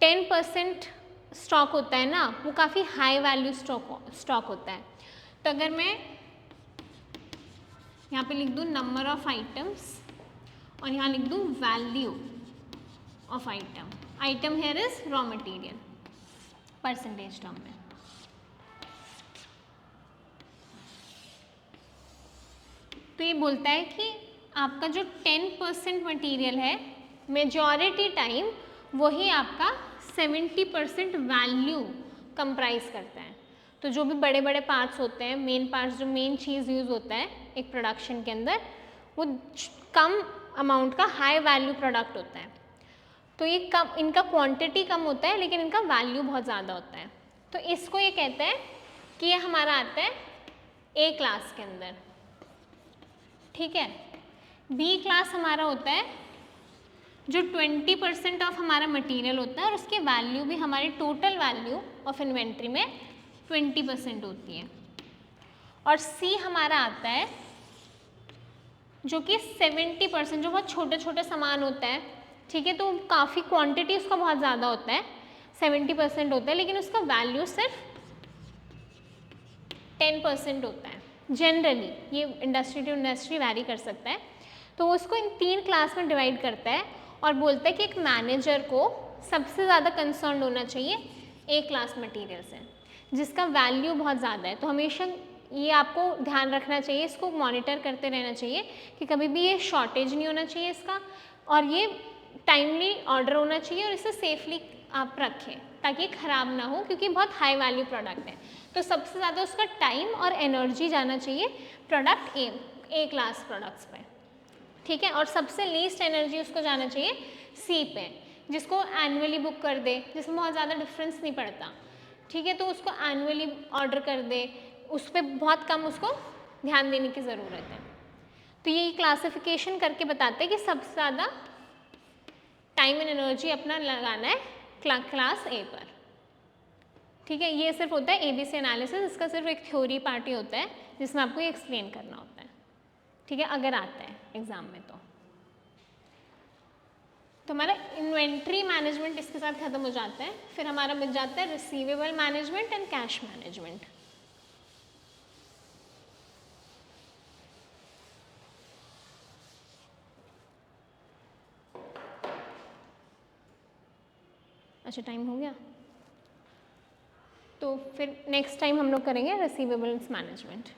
S1: 10% स्टॉक होता है ना, वो काफ़ी हाई वैल्यू स्टॉक होता है। तो अगर मैं यहाँ पे लिख दूँ नंबर ऑफ आइटम्स और यहाँ लिख दूँ value of item, item here is raw material percentage term में। तो ये बोलता है कि आपका जो 10% मटेरियल है, मेजॉरिटी टाइम वही आपका 70% वैल्यू कंप्राइज करता है। तो जो भी बड़े बड़े पार्ट्स होते हैं, मेन पार्ट्स, जो मेन चीज़ यूज़ होता है एक प्रोडक्शन के अंदर, वो कम अमाउंट का हाई वैल्यू प्रोडक्ट होता है। तो ये कम, इनका क्वांटिटी कम होता है लेकिन इनका वैल्यू बहुत ज़्यादा होता है। तो इसको ये कहते हैं कि ये हमारा आता है ए क्लास के अंदर, ठीक है। बी क्लास हमारा होता है जो 20% ऑफ हमारा मटेरियल होता है और उसकी वैल्यू भी हमारी टोटल वैल्यू ऑफ इन्वेंट्री में 20% होती है। और सी हमारा आता है जो कि 70%, जो बहुत छोटे छोटे सामान होता है, ठीक है। तो काफ़ी क्वांटिटी उसका बहुत ज़्यादा होता है, 70% होता है, लेकिन उसका वैल्यू सिर्फ 10% होता है जनरली। ये इंडस्ट्री टू इंडस्ट्री वैरी कर सकता है। तो वो उसको इन 3 क्लास में डिवाइड करता है और बोलता है कि एक मैनेजर को सबसे ज़्यादा कंसर्न होना चाहिए ए क्लास मटेरियल से, जिसका वैल्यू बहुत ज़्यादा है। तो हमेशा ये आपको ध्यान रखना चाहिए, इसको मॉनिटर करते रहना चाहिए कि कभी भी ये शॉर्टेज नहीं होना चाहिए इसका, और ये टाइमली ऑर्डर होना चाहिए और इसे सेफली आप रखें ताकि ये ख़राब ना हो, क्योंकि बहुत हाई वैल्यू प्रोडक्ट है। तो सबसे ज़्यादा उसका टाइम और एनर्जी जाना चाहिए प्रोडक्ट ए क्लास प्रोडक्ट्स पे, ठीक है। और सबसे लीस्ट एनर्जी उसको जाना चाहिए सी पे, जिसको एनुअली बुक कर दे, जिसमें बहुत ज़्यादा डिफरेंस नहीं पड़ता, ठीक है। तो उसको एनुअली ऑर्डर कर दे, उस पर बहुत कम उसको ध्यान देने की ज़रूरत है। तो ये क्लासिफिकेशन करके बताते हैं कि सबसे ज़्यादा टाइम एंड एनर्जी अपना लगाना है क्लास ए पर, ठीक है। ये सिर्फ होता है ABC एनालिसिस, इसका सिर्फ एक थ्योरी पार्ट ही होता है जिसमें आपको ये एक्सप्लेन करना होता है, ठीक है, अगर आता है एग्जाम में। तो हमारा इन्वेंट्री मैनेजमेंट इसके साथ खत्म हो जाता है। फिर हमारा बच जाता है receivable management and cash management. अच्छा, टाइम हो गया, तो फिर नेक्स्ट टाइम हम लोग करेंगे रिसीवेबल्स मैनेजमेंट।